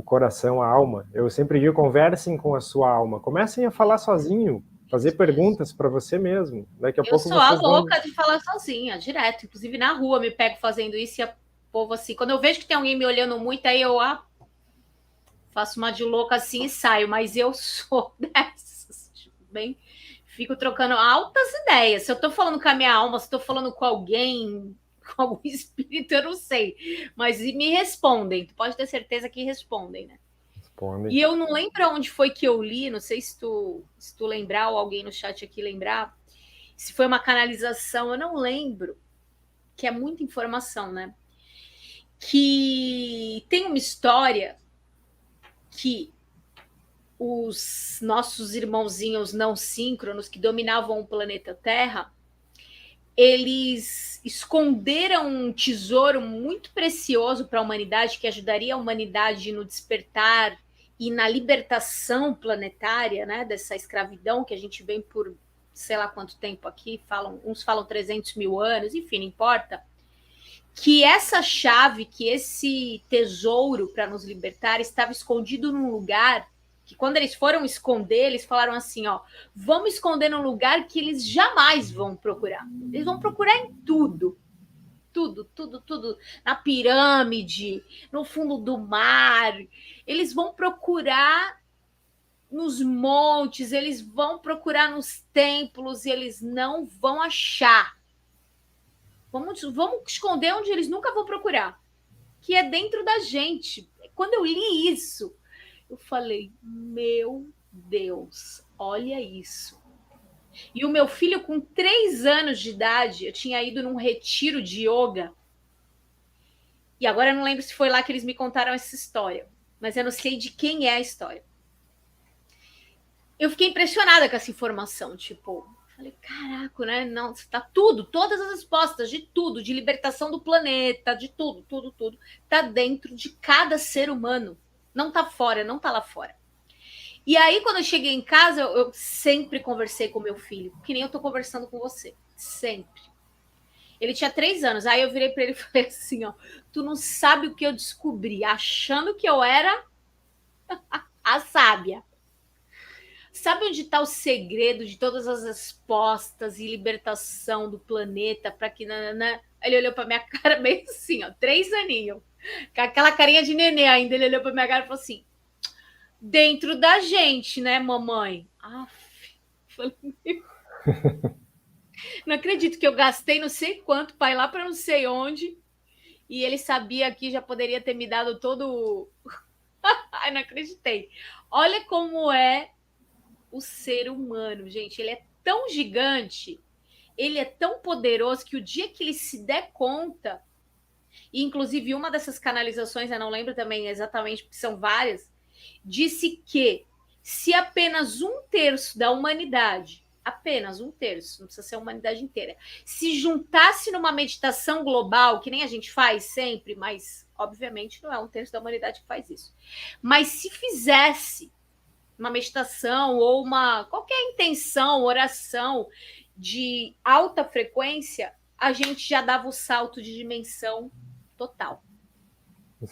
coração, a alma. Eu sempre digo, conversem com a sua alma. Comecem a falar sozinho, fazer perguntas para você mesmo. Daqui a pouco sou a vocês vão... louca de falar sozinha, direto. Inclusive, na rua, me pego fazendo isso e a povo assim. Quando eu vejo que tem alguém me olhando muito, aí eu faço uma de louca assim e saio. Mas eu sou dessas. Bem, fico trocando altas ideias. Se eu tô falando com a minha alma, se eu tô falando com alguém, com algum espírito, eu não sei. Mas me respondem. Tu pode ter certeza que respondem, né? E eu não lembro onde foi que eu li, não sei se tu lembrar, ou alguém no chat aqui lembrar, se foi uma canalização, eu não lembro, que é muita informação, né? Que tem uma história que os nossos irmãozinhos não síncronos que dominavam o planeta Terra, eles esconderam um tesouro muito precioso para a humanidade, que ajudaria a humanidade no despertar e na libertação planetária, né, dessa escravidão que a gente vem por sei lá quanto tempo aqui, uns falam 300 mil anos, enfim, não importa, que essa chave, que esse tesouro para nos libertar estava escondido num lugar que quando eles foram esconder, eles falaram assim, ó, vamos esconder num lugar que eles jamais vão procurar. Eles vão procurar em tudo. Tudo, tudo, tudo. Na pirâmide, no fundo do mar. Eles vão procurar nos montes, eles vão procurar nos templos e eles não vão achar. Vamos esconder onde eles nunca vão procurar, que é dentro da gente. Quando eu li isso, eu falei, meu Deus, olha isso. E o meu filho, com 3 anos de idade, eu tinha ido num retiro de yoga. E agora eu não lembro se foi lá que eles me contaram essa história, mas eu não sei de quem é a história. Eu fiquei impressionada com essa informação, tipo, falei, caraca, né? Não, tá tudo, todas as respostas de tudo, de libertação do planeta, de tudo, tudo, tudo, tá dentro de cada ser humano. Não tá fora, não tá lá fora. E aí, quando eu cheguei em casa, eu sempre conversei com meu filho, que nem eu tô conversando com você. Sempre. Ele tinha 3 anos. Aí eu virei para ele e falei assim, ó, tu não sabe o que eu descobri, achando que eu era a sábia. Sabe onde está o segredo de todas as respostas e libertação do planeta para que... Ele olhou para minha cara meio assim, ó, 3 aninhos, com aquela carinha de nenê ainda. Ele olhou para minha cara e falou assim, dentro da gente, né, mamãe? Falei, não acredito que eu gastei não sei quanto para ir lá para não sei onde e ele sabia que já poderia ter me dado todo... Ai, não acreditei. Olha como é o ser humano, gente. Ele é tão gigante, ele é tão poderoso que o dia que ele se der conta, e inclusive uma dessas canalizações, eu não lembro também exatamente, porque são várias, disse que se apenas 1/3 da humanidade, apenas 1/3, não precisa ser a humanidade inteira, se juntasse numa meditação global, que nem a gente faz sempre, mas obviamente não é 1/3 da humanidade que faz isso, mas se fizesse uma meditação ou qualquer intenção, oração de alta frequência, a gente já dava o salto de dimensão total.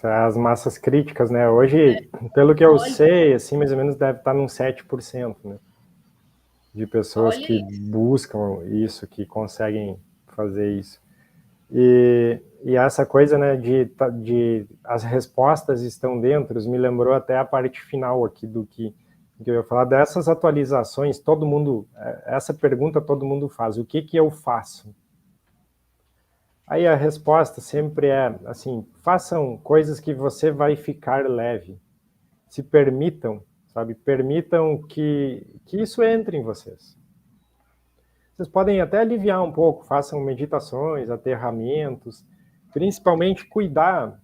As massas críticas, né? Hoje, pelo que eu sei, assim, mais ou menos deve estar num 7%, né? De pessoas que buscam isso, que conseguem fazer isso. E essa coisa, né, de as respostas estão dentro, me lembrou até a parte final aqui do que eu ia falar, dessas atualizações, todo mundo, essa pergunta todo mundo faz, o que eu faço? Aí a resposta sempre é, assim, façam coisas que você vai ficar leve, se permitam, sabe, permitam que isso entre em vocês. Vocês podem até aliviar um pouco, façam meditações, aterramentos, principalmente cuidar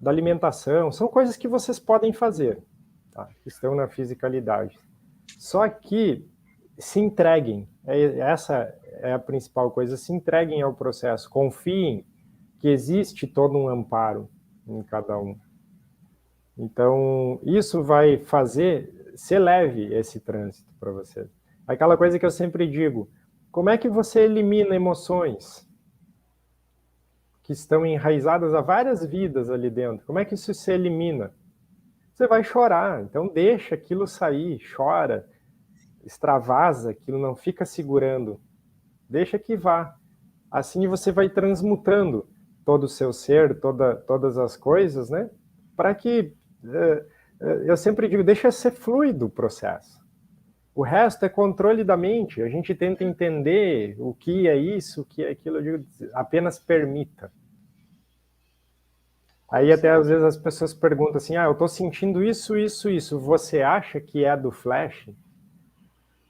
da alimentação, são coisas que vocês podem fazer. tá? Estão na fisicalidade. Só que se entreguem, essa é a principal coisa, se entreguem ao processo, confiem que existe todo um amparo em cada um. Então, isso vai fazer, ser leve esse trânsito para você. Aquela coisa que eu sempre digo, como é que você elimina emoções que estão enraizadas há várias vidas ali dentro? Como é que isso se elimina? Você vai chorar, então deixa aquilo sair, chora, extravasa aquilo, não fica segurando, deixa que vá. Assim você vai transmutando todo o seu ser, todas as coisas, né? Para que, eu sempre digo, deixa ser fluido o processo. O resto é controle da mente, a gente tenta entender o que é isso, o que é aquilo, eu digo, apenas permita. Aí até às vezes as pessoas perguntam assim, eu estou sentindo isso, você acha que é do flash?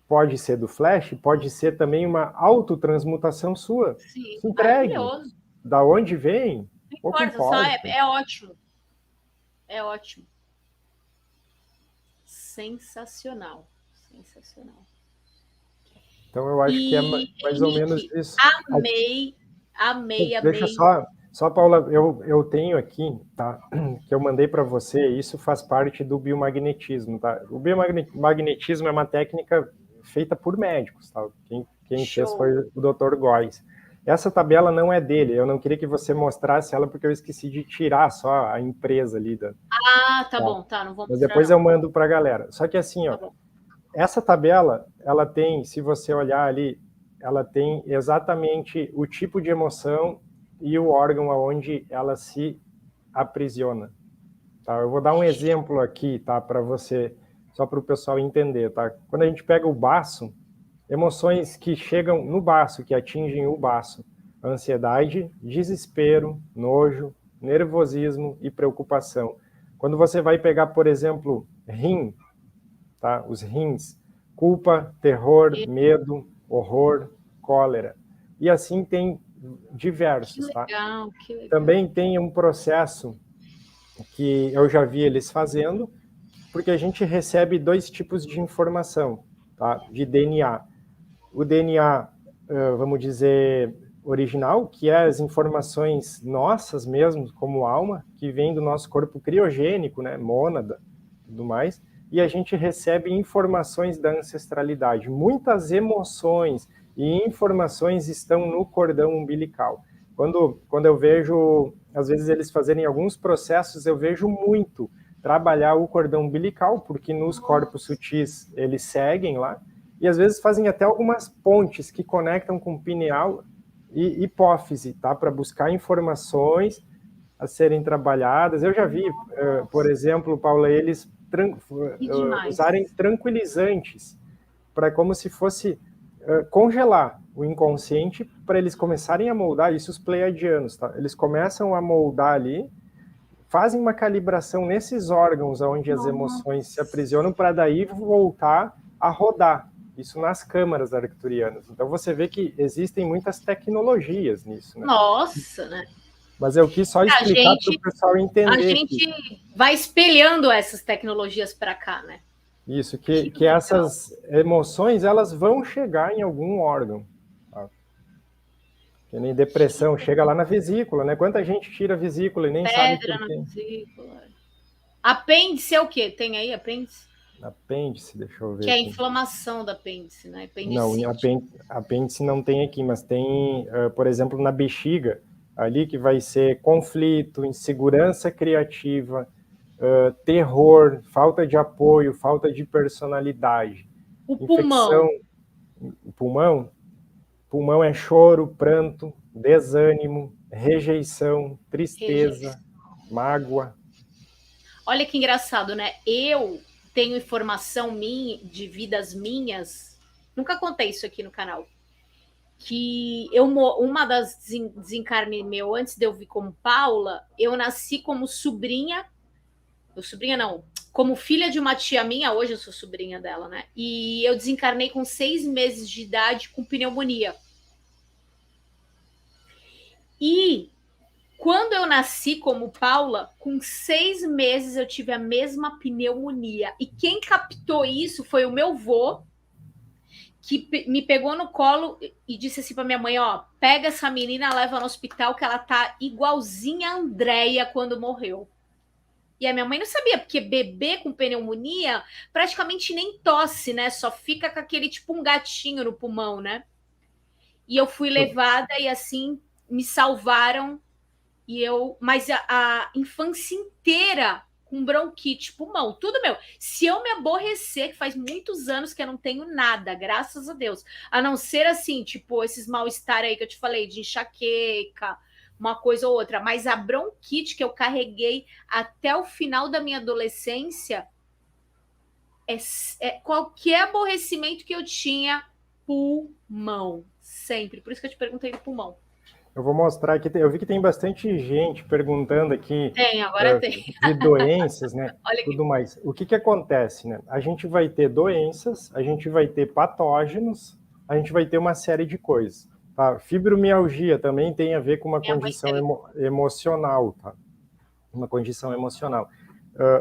Pode ser do flash, pode ser também uma autotransmutação sua. Sim, Se entregue. maravilhoso. Da onde vem? Não Pouco importa, só importa. é ótimo. É ótimo. Sensacional. Sensacional. Então eu acho que é mais ou menos isso. Amei. Deixa só Paula, eu tenho aqui, tá? Que eu mandei para você, isso faz parte do biomagnetismo, tá? O biomagnetismo é uma técnica feita por médicos, tá? Quem fez foi o Dr. Góes. Essa tabela não é dele, eu não queria que você mostrasse ela porque eu esqueci de tirar só a empresa ali. Tá bom, tá, não vou mostrar. Mas depois eu mando para a galera. Só que assim, essa tabela, ela tem, se você olhar ali, ela tem exatamente o tipo de emoção e o órgão aonde ela se aprisiona. Tá? Eu vou dar um exemplo aqui, tá, para você, só para o pessoal entender, tá? Quando a gente pega o baço, emoções que chegam no baço, que atingem o baço, ansiedade, desespero, nojo, nervosismo e preocupação. Quando você vai pegar, por exemplo, rim, tá? Os rins, culpa, terror, medo, horror, cólera. E assim tem diversos, que legal, tá? Que legal. Também tem um processo que eu já vi eles fazendo, porque a gente recebe 2 tipos de informação, tá? De DNA. O DNA, vamos dizer, original, que é as informações nossas mesmo, como alma, que vem do nosso corpo criogênico, né? Mônada, tudo mais. E a gente recebe informações da ancestralidade. Muitas emoções e informações estão no cordão umbilical. Quando eu vejo, às vezes eles fazerem alguns processos, eu vejo muito trabalhar o cordão umbilical, porque nos corpos sutis eles seguem lá, e às vezes fazem até algumas pontes que conectam com pineal e hipófise, tá? Para buscar informações a serem trabalhadas. Eu já vi, por exemplo, Paula, eles usarem tranquilizantes para como se fosse congelar o inconsciente para eles começarem a moldar, isso os pleiadianos, tá? Eles começam a moldar ali, fazem uma calibração nesses órgãos onde as emoções se aprisionam para daí voltar a rodar. Isso nas câmaras arcturianas. Então você vê que existem muitas tecnologias nisso, né? Nossa, né? Mas eu quis só explicar para o pessoal entender. A gente vai espelhando essas tecnologias para cá, né? Isso, que essas emoções, elas vão chegar em algum órgão. Tá? Que nem depressão, chega lá na vesícula, né? Quanta gente tira a vesícula e nem sabe por quê. Pedra na vesícula. Apêndice é o quê? Tem aí apêndice? Apêndice, deixa eu ver. Que é a inflamação da apêndice, né? Não, apêndice não tem aqui, mas tem, por exemplo, na bexiga, ali que vai ser conflito, insegurança criativa, terror, falta de apoio, falta de personalidade. O pulmão. O pulmão é choro, pranto, desânimo, rejeição, tristeza, mágoa. Olha que engraçado, né? Eu tenho informação de vidas minhas, nunca contei isso aqui no canal, que uma das desencarne meu, antes de eu vir como Paula, eu nasci como como filha de uma tia minha, hoje eu sou sobrinha dela, né? E eu desencarnei com 6 meses de idade com pneumonia. E Quando eu nasci como Paula, com 6 meses eu tive a mesma pneumonia. E quem captou isso foi o meu vô, que me pegou no colo e disse assim para minha mãe, ó, pega essa menina, leva no hospital que ela tá igualzinha a Andréia quando morreu. E a minha mãe não sabia, porque bebê com pneumonia praticamente nem tosse, né? Só fica com aquele tipo um gatinho no pulmão, né? E eu fui levada e assim me salvaram. Mas a infância inteira com bronquite, pulmão, tudo meu. Se eu me aborrecer, que faz muitos anos que eu não tenho nada, graças a Deus, a não ser assim, tipo, esses mal-estar aí que eu te falei, de enxaqueca, uma coisa ou outra, mas a bronquite que eu carreguei até o final da minha adolescência qualquer aborrecimento que eu tinha, pulmão, sempre. Por isso que eu te perguntei do pulmão. Eu vou mostrar aqui, eu vi que tem bastante gente perguntando aqui agora tem. de doenças, né? Olha tudo mais. O que acontece, né? A gente vai ter doenças, a gente vai ter patógenos, a gente vai ter uma série de coisas. Tá? Fibromialgia também tem a ver com uma condição emocional, tá? Uma condição emocional.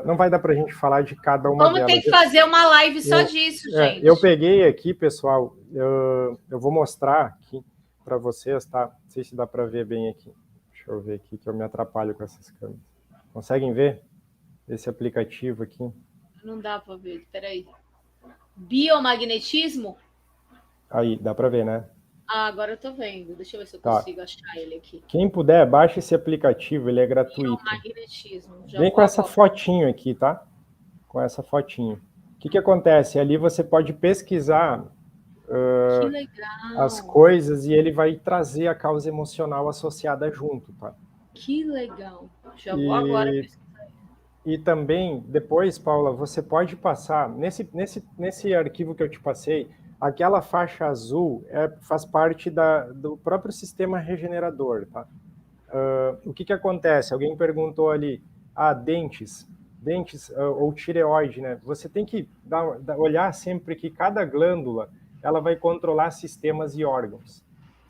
Não vai dar para a gente falar de cada uma delas. Vamos ter que fazer uma live só disso, gente. Eu peguei aqui, pessoal, eu vou mostrar aqui para vocês, tá? Não sei se dá para ver bem aqui. Deixa eu ver aqui, que eu me atrapalho com essas câmeras. Conseguem ver esse aplicativo aqui? Não dá para ver, peraí. Biomagnetismo? Aí, dá para ver, né? Agora eu tô vendo. Deixa eu ver se eu consigo achar ele aqui. Quem puder, baixe esse aplicativo, ele é gratuito. Biomagnetismo. Vem com essa fotinho aqui, tá? Com essa fotinho. O que acontece? Ali você pode pesquisar as coisas e ele vai trazer a causa emocional associada junto, tá? Que legal. Já vou agora pesquisar. E também, depois, Paula, você pode passar, nesse arquivo que eu te passei, aquela faixa azul faz parte do próprio sistema regenerador, tá? O que acontece? Alguém perguntou ali, dentes ou tireoide, né? Você tem que olhar sempre que cada glândula ela vai controlar sistemas e órgãos,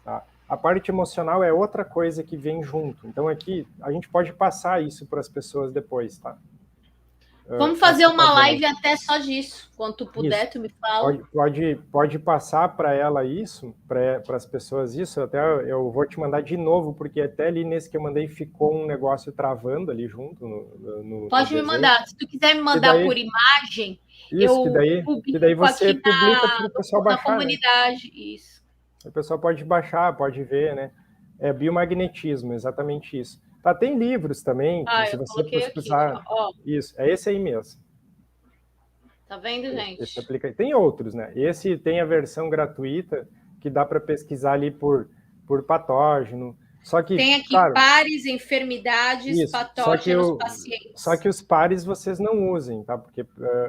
tá? A parte emocional é outra coisa que vem junto. Então, aqui, a gente pode passar isso para as pessoas depois, tá? Vamos fazer uma live até só disso. Quando tu puder, tu me fala. Pode passar para ela isso, para as pessoas isso. Até eu vou te mandar de novo, porque até ali nesse que eu mandei ficou um negócio travando ali junto. Pode me mandar. Se tu quiser me mandar por imagem, isso, que daí você publica para o pessoal baixar. Na comunidade, né? Isso. O pessoal pode baixar, pode ver, né? É biomagnetismo, exatamente isso. Tá, tem livros também, se você pesquisar. Aqui, isso, é esse aí mesmo. Tá vendo, gente? Esse tem outros, né? Esse tem a versão gratuita, que dá para pesquisar ali por patógeno. Só que, tem aqui pares, enfermidades, patógenos, pacientes. Só que os pares vocês não usem, tá? Porque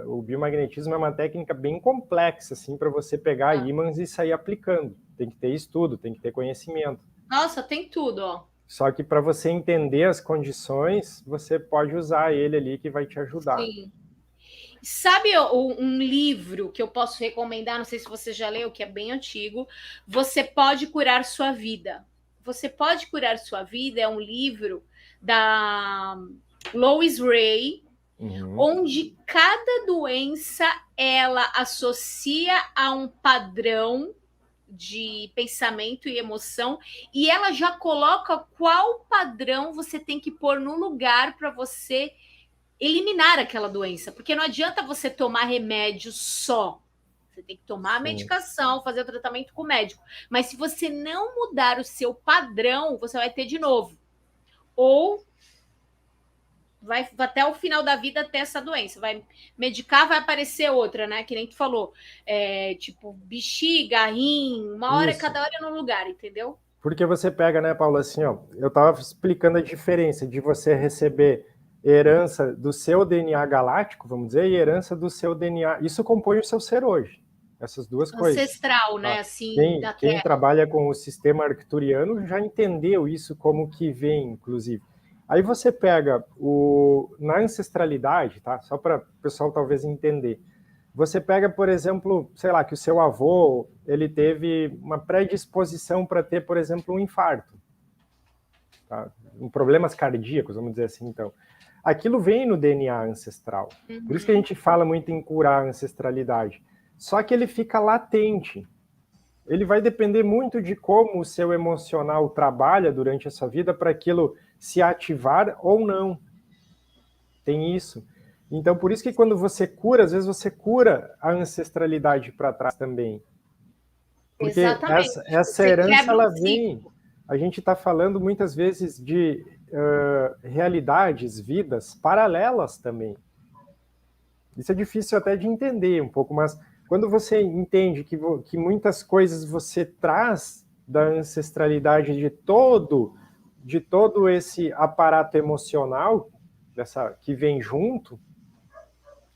o biomagnetismo é uma técnica bem complexa, assim, para você pegar ímãs e sair aplicando. Tem que ter estudo, tem que ter conhecimento. Nossa, tem tudo, ó. Só que para você entender as condições, você pode usar ele ali que vai te ajudar. Sim. Sabe um livro que eu posso recomendar? Não sei se você já leu, que é bem antigo. Você Pode Curar Sua Vida. Você Pode Curar Sua Vida é um livro da Lois Ray, onde cada doença ela associa a um padrão de pensamento e emoção, e ela já coloca qual padrão você tem que pôr no lugar para você eliminar aquela doença, porque não adianta você tomar remédio só. Você tem que tomar a medicação, fazer o tratamento com o médico. Mas se você não mudar o seu padrão, você vai ter de novo. Ou vai até o final da vida ter essa doença. Vai medicar, vai aparecer outra, né? Que nem tu falou. Tipo, bexiga, rim, uma hora, cada hora no lugar, entendeu? Porque você pega, né, Paula, assim, ó, eu estava explicando a diferença de você receber herança do seu DNA galáctico, vamos dizer, e herança do seu DNA. Isso compõe o seu ser hoje. Essas duas coisas. Ancestral, né? Assim, quem trabalha com o sistema arcturiano já entendeu isso como que vem, inclusive. Aí você pega na ancestralidade, tá? Só para o pessoal talvez entender. Você pega, por exemplo, sei lá, que o seu avô, ele teve uma predisposição para ter, por exemplo, um infarto. Tá? em problemas cardíacos, vamos dizer assim, então, aquilo vem no DNA ancestral. Por isso que a gente fala muito em curar a ancestralidade. Só que ele fica latente. Ele vai depender muito de como o seu emocional trabalha durante a sua vida para aquilo se ativar ou não. Tem isso. Então, por isso que quando você cura, às vezes você cura a ancestralidade para trás também. Porque essa herança, ela vem... A gente está falando muitas vezes de realidades, vidas paralelas também. Isso é difícil até de entender um pouco, mas quando você entende que muitas coisas você traz da ancestralidade de todo esse aparato emocional que vem junto,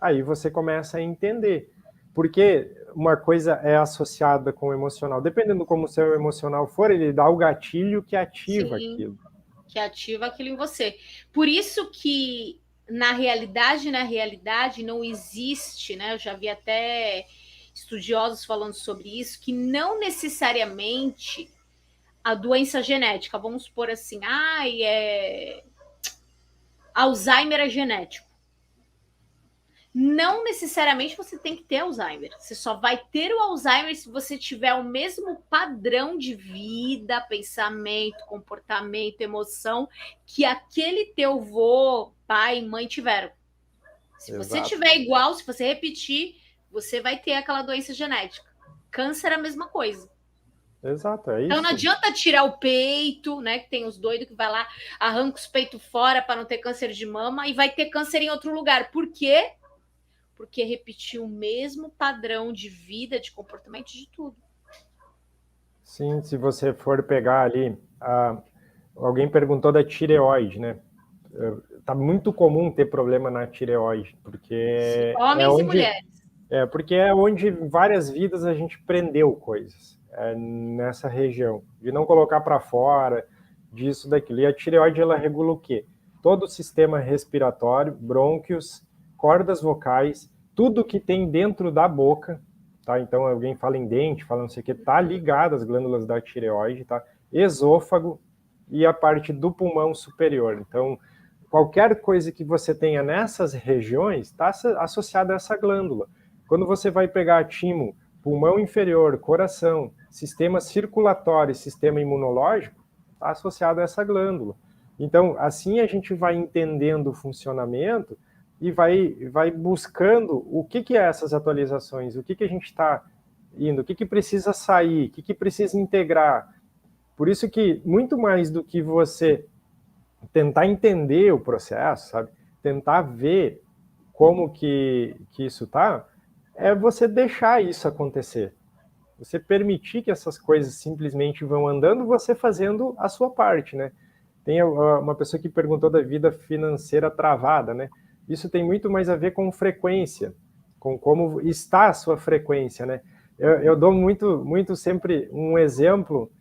aí você começa a entender. Porque uma coisa é associada com o emocional. Dependendo como o seu emocional for, ele dá o gatilho que ativa aquilo. Que ativa aquilo em você. Por isso que na realidade não existe, né? Eu já vi até estudiosos falando sobre isso, que não necessariamente a doença genética, vamos supor assim, Alzheimer é genético. Não necessariamente você tem que ter Alzheimer. Você só vai ter o Alzheimer se você tiver o mesmo padrão de vida, pensamento, comportamento, emoção que aquele teu vô, pai, mãe tiveram. Se Exato. Você tiver igual, se você repetir, você vai ter aquela doença genética. Câncer é a mesma coisa. Exato, é isso. Então não adianta tirar o peito, né? Que tem os doidos que vai lá, arranca os peitos fora para não ter câncer de mama e vai ter câncer em outro lugar. Por quê? Porque repetiu o mesmo padrão de vida, de comportamento, de tudo. Sim, se você for pegar ali, alguém perguntou da tireoide, né? Tá muito comum ter problema na tireoide, porque homens e mulheres. Porque é onde várias vidas a gente prendeu coisas, nessa região, de não colocar para fora, disso, daquilo. E a tireoide, ela regula o quê? Todo o sistema respiratório, brônquios, cordas vocais, tudo que tem dentro da boca, tá? Então alguém fala em dente, fala não sei o que, tá ligado às glândulas da tireoide, tá? Esôfago e a parte do pulmão superior. Então, qualquer coisa que você tenha nessas regiões está associada a essa glândula. Quando você vai pegar timo, pulmão inferior, coração, sistema circulatório, sistema imunológico, está associado a essa glândula. Então, assim a gente vai entendendo o funcionamento e vai buscando o que é essas atualizações, o que a gente está indo, o que precisa sair, o que precisa integrar. Por isso que, muito mais do que você tentar entender o processo, sabe? Tentar ver como que isso tá, é você deixar isso acontecer. Você permitir que essas coisas simplesmente vão andando, você fazendo a sua parte, né? Tem uma pessoa que perguntou da vida financeira travada, né? Isso tem muito mais a ver com frequência, com como está a sua frequência, né? Eu dou muito sempre um exemplo,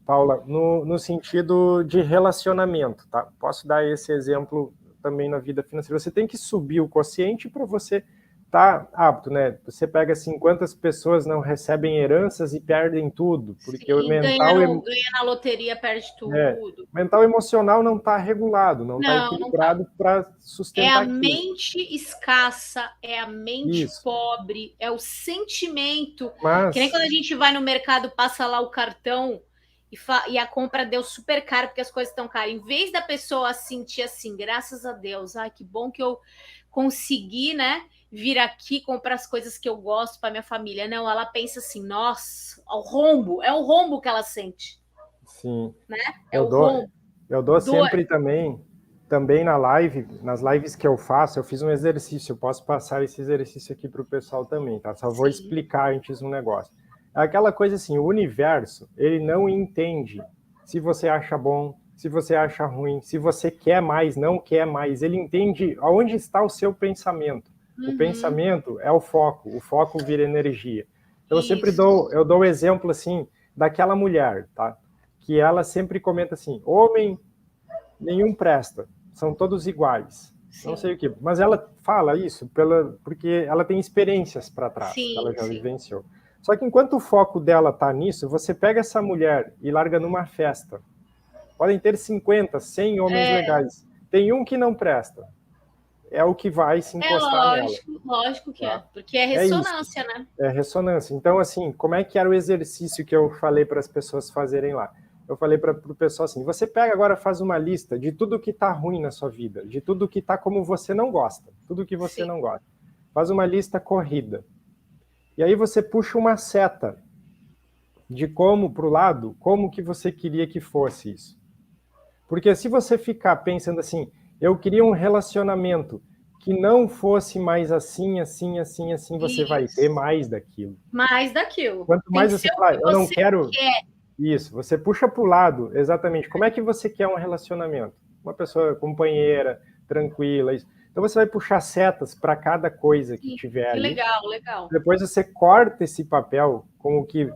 Paula, no sentido de relacionamento, tá? Posso dar esse exemplo também na vida financeira. Você tem que subir o quociente para você estar apto, né? Você pega assim, quantas pessoas não recebem heranças e perdem tudo, porque Sim, o mental... ganha na loteria, perde tudo. Mental e emocional não está regulado, não está equilibrado para sustentar É a mente escassa, é a mente pobre, é o sentimento. Que nem quando a gente vai no mercado, passa lá o cartão e a compra deu super caro porque as coisas estão caras. Em vez da pessoa sentir assim, graças a Deus, que bom que eu consegui, né, vir aqui comprar as coisas que eu gosto para minha família. Não, ela pensa assim, nossa, é o rombo que ela sente. Sim. Né? Eu dou sempre também nas lives que eu faço, eu fiz um exercício, eu posso passar esse exercício aqui para o pessoal também, tá? Só vou explicar antes um negócio. É aquela coisa assim, o universo, ele não entende se você acha bom, se você acha ruim, se você quer mais, não quer mais. Ele entende aonde está o seu pensamento. O pensamento é o foco vira energia. Então, eu sempre dou o exemplo assim, daquela mulher, tá? Que ela sempre comenta assim, homem, nenhum presta, são todos iguais. Sim. Não sei o quê. Mas ela fala isso porque ela tem experiências para trás, que ela já vivenciou. Só que enquanto o foco dela está nisso, você pega essa mulher e larga numa festa. Podem ter 50, 100 homens legais. Tem um que não presta. É o que vai se encostar nela. Lógico que é. Porque é ressonância, né? É ressonância. Então, assim, como é que era o exercício que eu falei para as pessoas fazerem lá? Eu falei para o pessoal assim, você pega agora, faz uma lista de tudo que está ruim na sua vida, de tudo que está como você não gosta, tudo que você não gosta. Faz uma lista corrida. E aí você puxa uma seta de como para o lado, como que você queria que fosse isso. Porque se você ficar pensando assim, eu queria um relacionamento que não fosse mais assim, assim, assim, assim, você vai ter mais daquilo. Mais daquilo. Quanto mais você falar, eu não quero... Isso, você puxa para o lado, exatamente. Como é que você quer um relacionamento? Uma pessoa companheira, tranquila. Isso. Então você vai puxar setas para cada coisa que tiver ali. Legal, legal. Depois você corta esse papel com o que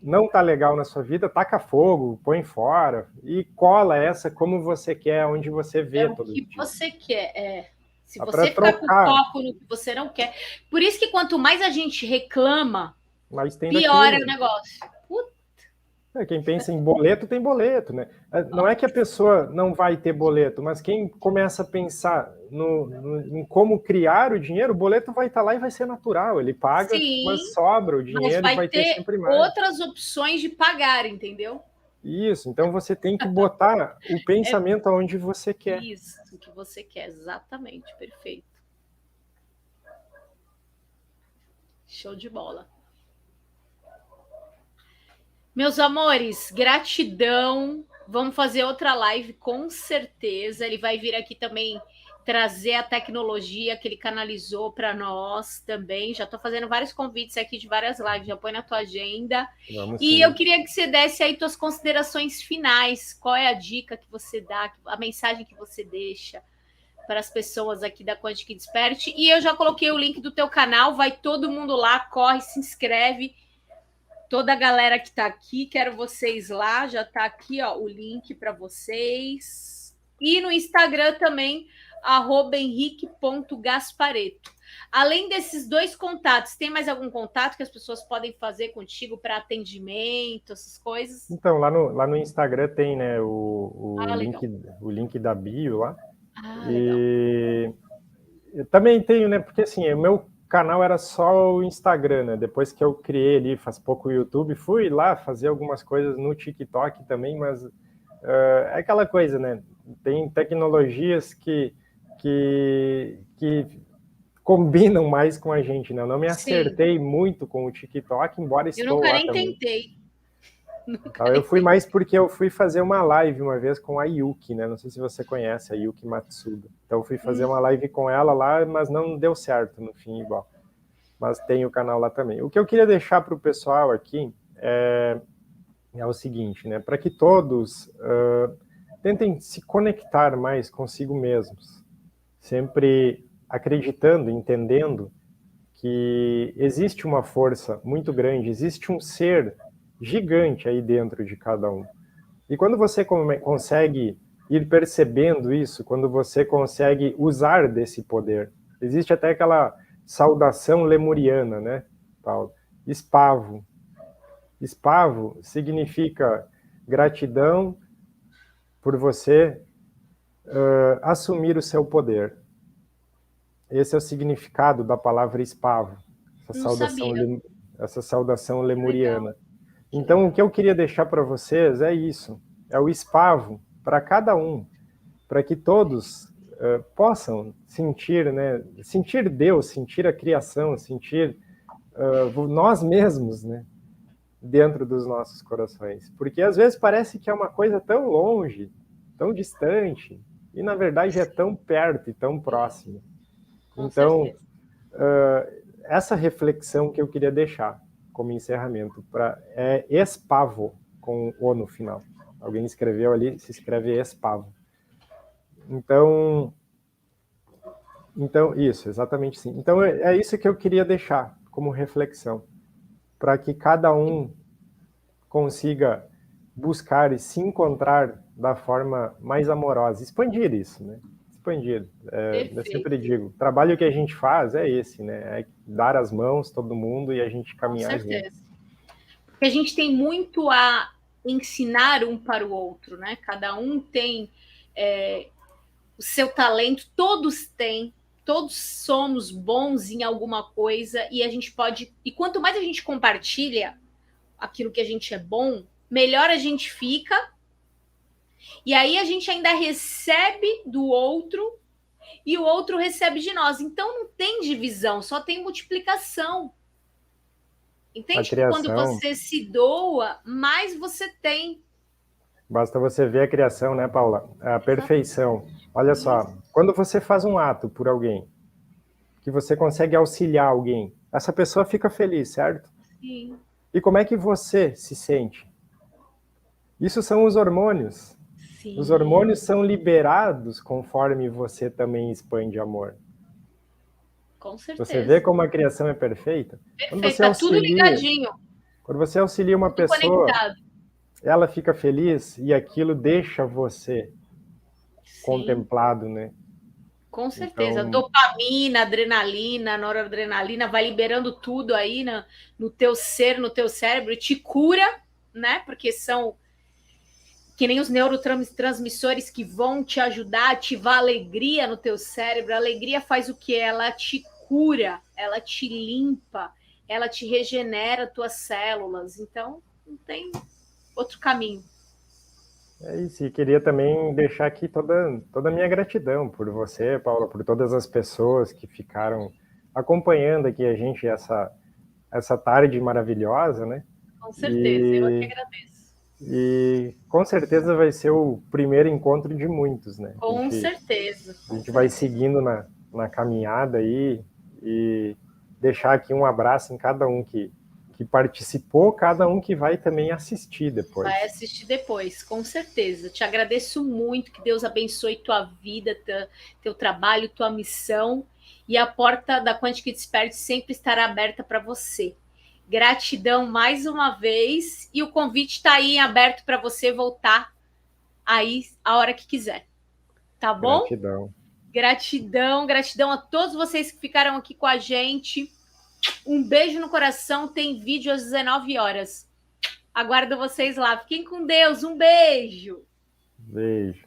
não está legal na sua vida, taca fogo, põe fora e cola essa como você quer, onde você vê todo dia. O que você quer, Se você ficar com foco no que você não quer. Por isso que quanto mais a gente reclama, pior é o negócio. Quem pensa em boleto, tem boleto, né? Não é que a pessoa não vai ter boleto, mas quem começa a pensar em como criar o dinheiro, o boleto vai estar lá e vai ser natural. Ele paga, mas sobra o dinheiro e vai ter sempre mais. Outras opções de pagar, entendeu? Isso, então você tem que botar o pensamento aonde você quer. Isso, o que você quer, exatamente, perfeito. Show de bola. Meus amores, gratidão. Vamos fazer outra live, com certeza. Ele vai vir aqui também trazer a tecnologia que ele canalizou para nós também. Já estou fazendo vários convites aqui de várias lives, já põe na tua agenda. Eu queria que você desse aí tuas considerações finais. Qual é a dica que você dá, a mensagem que você deixa para as pessoas aqui da Quantic Desperte? E eu já coloquei o link do teu canal, vai todo mundo lá, corre, se inscreve. Toda a galera que está aqui, quero vocês lá, já está aqui ó, o link para vocês. E no Instagram também, @henrique.gaspareto. Além desses 2 contatos, tem mais algum contato que as pessoas podem fazer contigo para atendimento, essas coisas? Então, lá no Instagram tem, né, o link da bio lá. E eu também tenho, né, porque assim, o meu canal era só o Instagram, né? Depois que eu criei ali, faz pouco o YouTube, fui lá fazer algumas coisas no TikTok também, mas é aquela coisa, né? Tem tecnologias que combinam mais com a gente, né? Eu não me acertei muito com o TikTok, embora estou lá também. Eu nunca nem tentei. Eu fui mais porque eu fui fazer uma live uma vez com a Yuki, né? Não sei se você conhece a Yuki Matsuda. Então eu fui fazer uma live com ela lá, mas não deu certo no fim igual. Mas tem o canal lá também. O que eu queria deixar para o pessoal aqui é o seguinte, né? Para que todos tentem se conectar mais consigo mesmos, sempre acreditando, entendendo que existe uma força muito grande, existe um ser gigante aí dentro de cada um. E quando você consegue ir percebendo isso, quando você consegue usar desse poder, existe até aquela saudação lemuriana, né, Paulo? Espavo. Espavo significa gratidão por você assumir o seu poder. Esse é o significado da palavra espavo, essa saudação lemuriana. Legal. Então, o que eu queria deixar para vocês é isso, é o espavo para cada um, para que todos possam sentir, né, sentir Deus, sentir a criação, sentir nós mesmos, né, dentro dos nossos corações. Porque às vezes parece que é uma coisa tão longe, tão distante, e na verdade é tão perto e tão próximo. Então, essa reflexão que eu queria deixar como encerramento, é espavo, com o no final. Alguém escreveu ali, se escreve espavo. Então, isso, exatamente sim. Então, é isso que eu queria deixar como reflexão, para que cada um consiga buscar e se encontrar da forma mais amorosa, expandir isso, né? Expandir. Eu sempre digo, o trabalho que a gente faz é esse, né? É dar as mãos todo mundo e a gente caminhar junto. Com certeza. Porque a gente tem muito a ensinar um para o outro, né? Cada um tem o seu talento, todos têm, todos somos bons em alguma coisa e a gente pode. E quanto mais a gente compartilha aquilo que a gente é bom, melhor a gente fica. E aí a gente ainda recebe do outro e o outro recebe de nós. Então não tem divisão, só tem multiplicação. A Entende que quando criação, você se doa, mais você tem. basta você ver a criação, né, Paula? A perfeição. Olha só, Isso. quando você faz um ato por alguém, que você consegue auxiliar alguém, essa pessoa fica feliz, certo? Sim. E como é que você se sente? Isso são os hormônios. Os Sim. hormônios são liberados conforme você também expande amor. Com Você vê certeza. como a criação é perfeita? Perfeito. Tá tudo ligadinho, Quando você auxilia uma tudo pessoa, conectado. ela fica feliz e aquilo deixa você Sim. contemplado, né? Com certeza. Então, Dopamina, adrenalina, noradrenalina, vai liberando tudo aí no teu ser, no teu cérebro, e te cura, né? Porque são que nem os neurotransmissores que vão te ajudar a ativar alegria no teu cérebro. A alegria faz o que? Ela te cura, ela te limpa, ela te regenera tuas células. Então, não tem outro caminho. é isso. E queria também deixar aqui toda a minha gratidão por você, Paula, por todas as pessoas que ficaram acompanhando aqui a gente essa tarde maravilhosa, né? Com certeza, eu aqui E, agradeço. e com certeza vai ser o primeiro encontro de muitos, né? Com certeza, A com gente vai certeza. seguindo na caminhada aí e deixar aqui um abraço em cada um que participou, cada um que vai também assistir Vai depois. assistir depois, com certeza. Te agradeço muito, que Deus abençoe tua vida, teu trabalho, tua missão. E a porta da Quantic Despert sempre estará aberta para você. Gratidão mais uma vez. E o convite está aí aberto para você voltar aí a hora que quiser. Tá bom? Gratidão. Gratidão, gratidão a todos vocês que ficaram aqui com a gente. Um beijo no coração. Tem vídeo às 19 horas. Aguardo vocês lá. Fiquem com Deus. Um beijo. Beijo.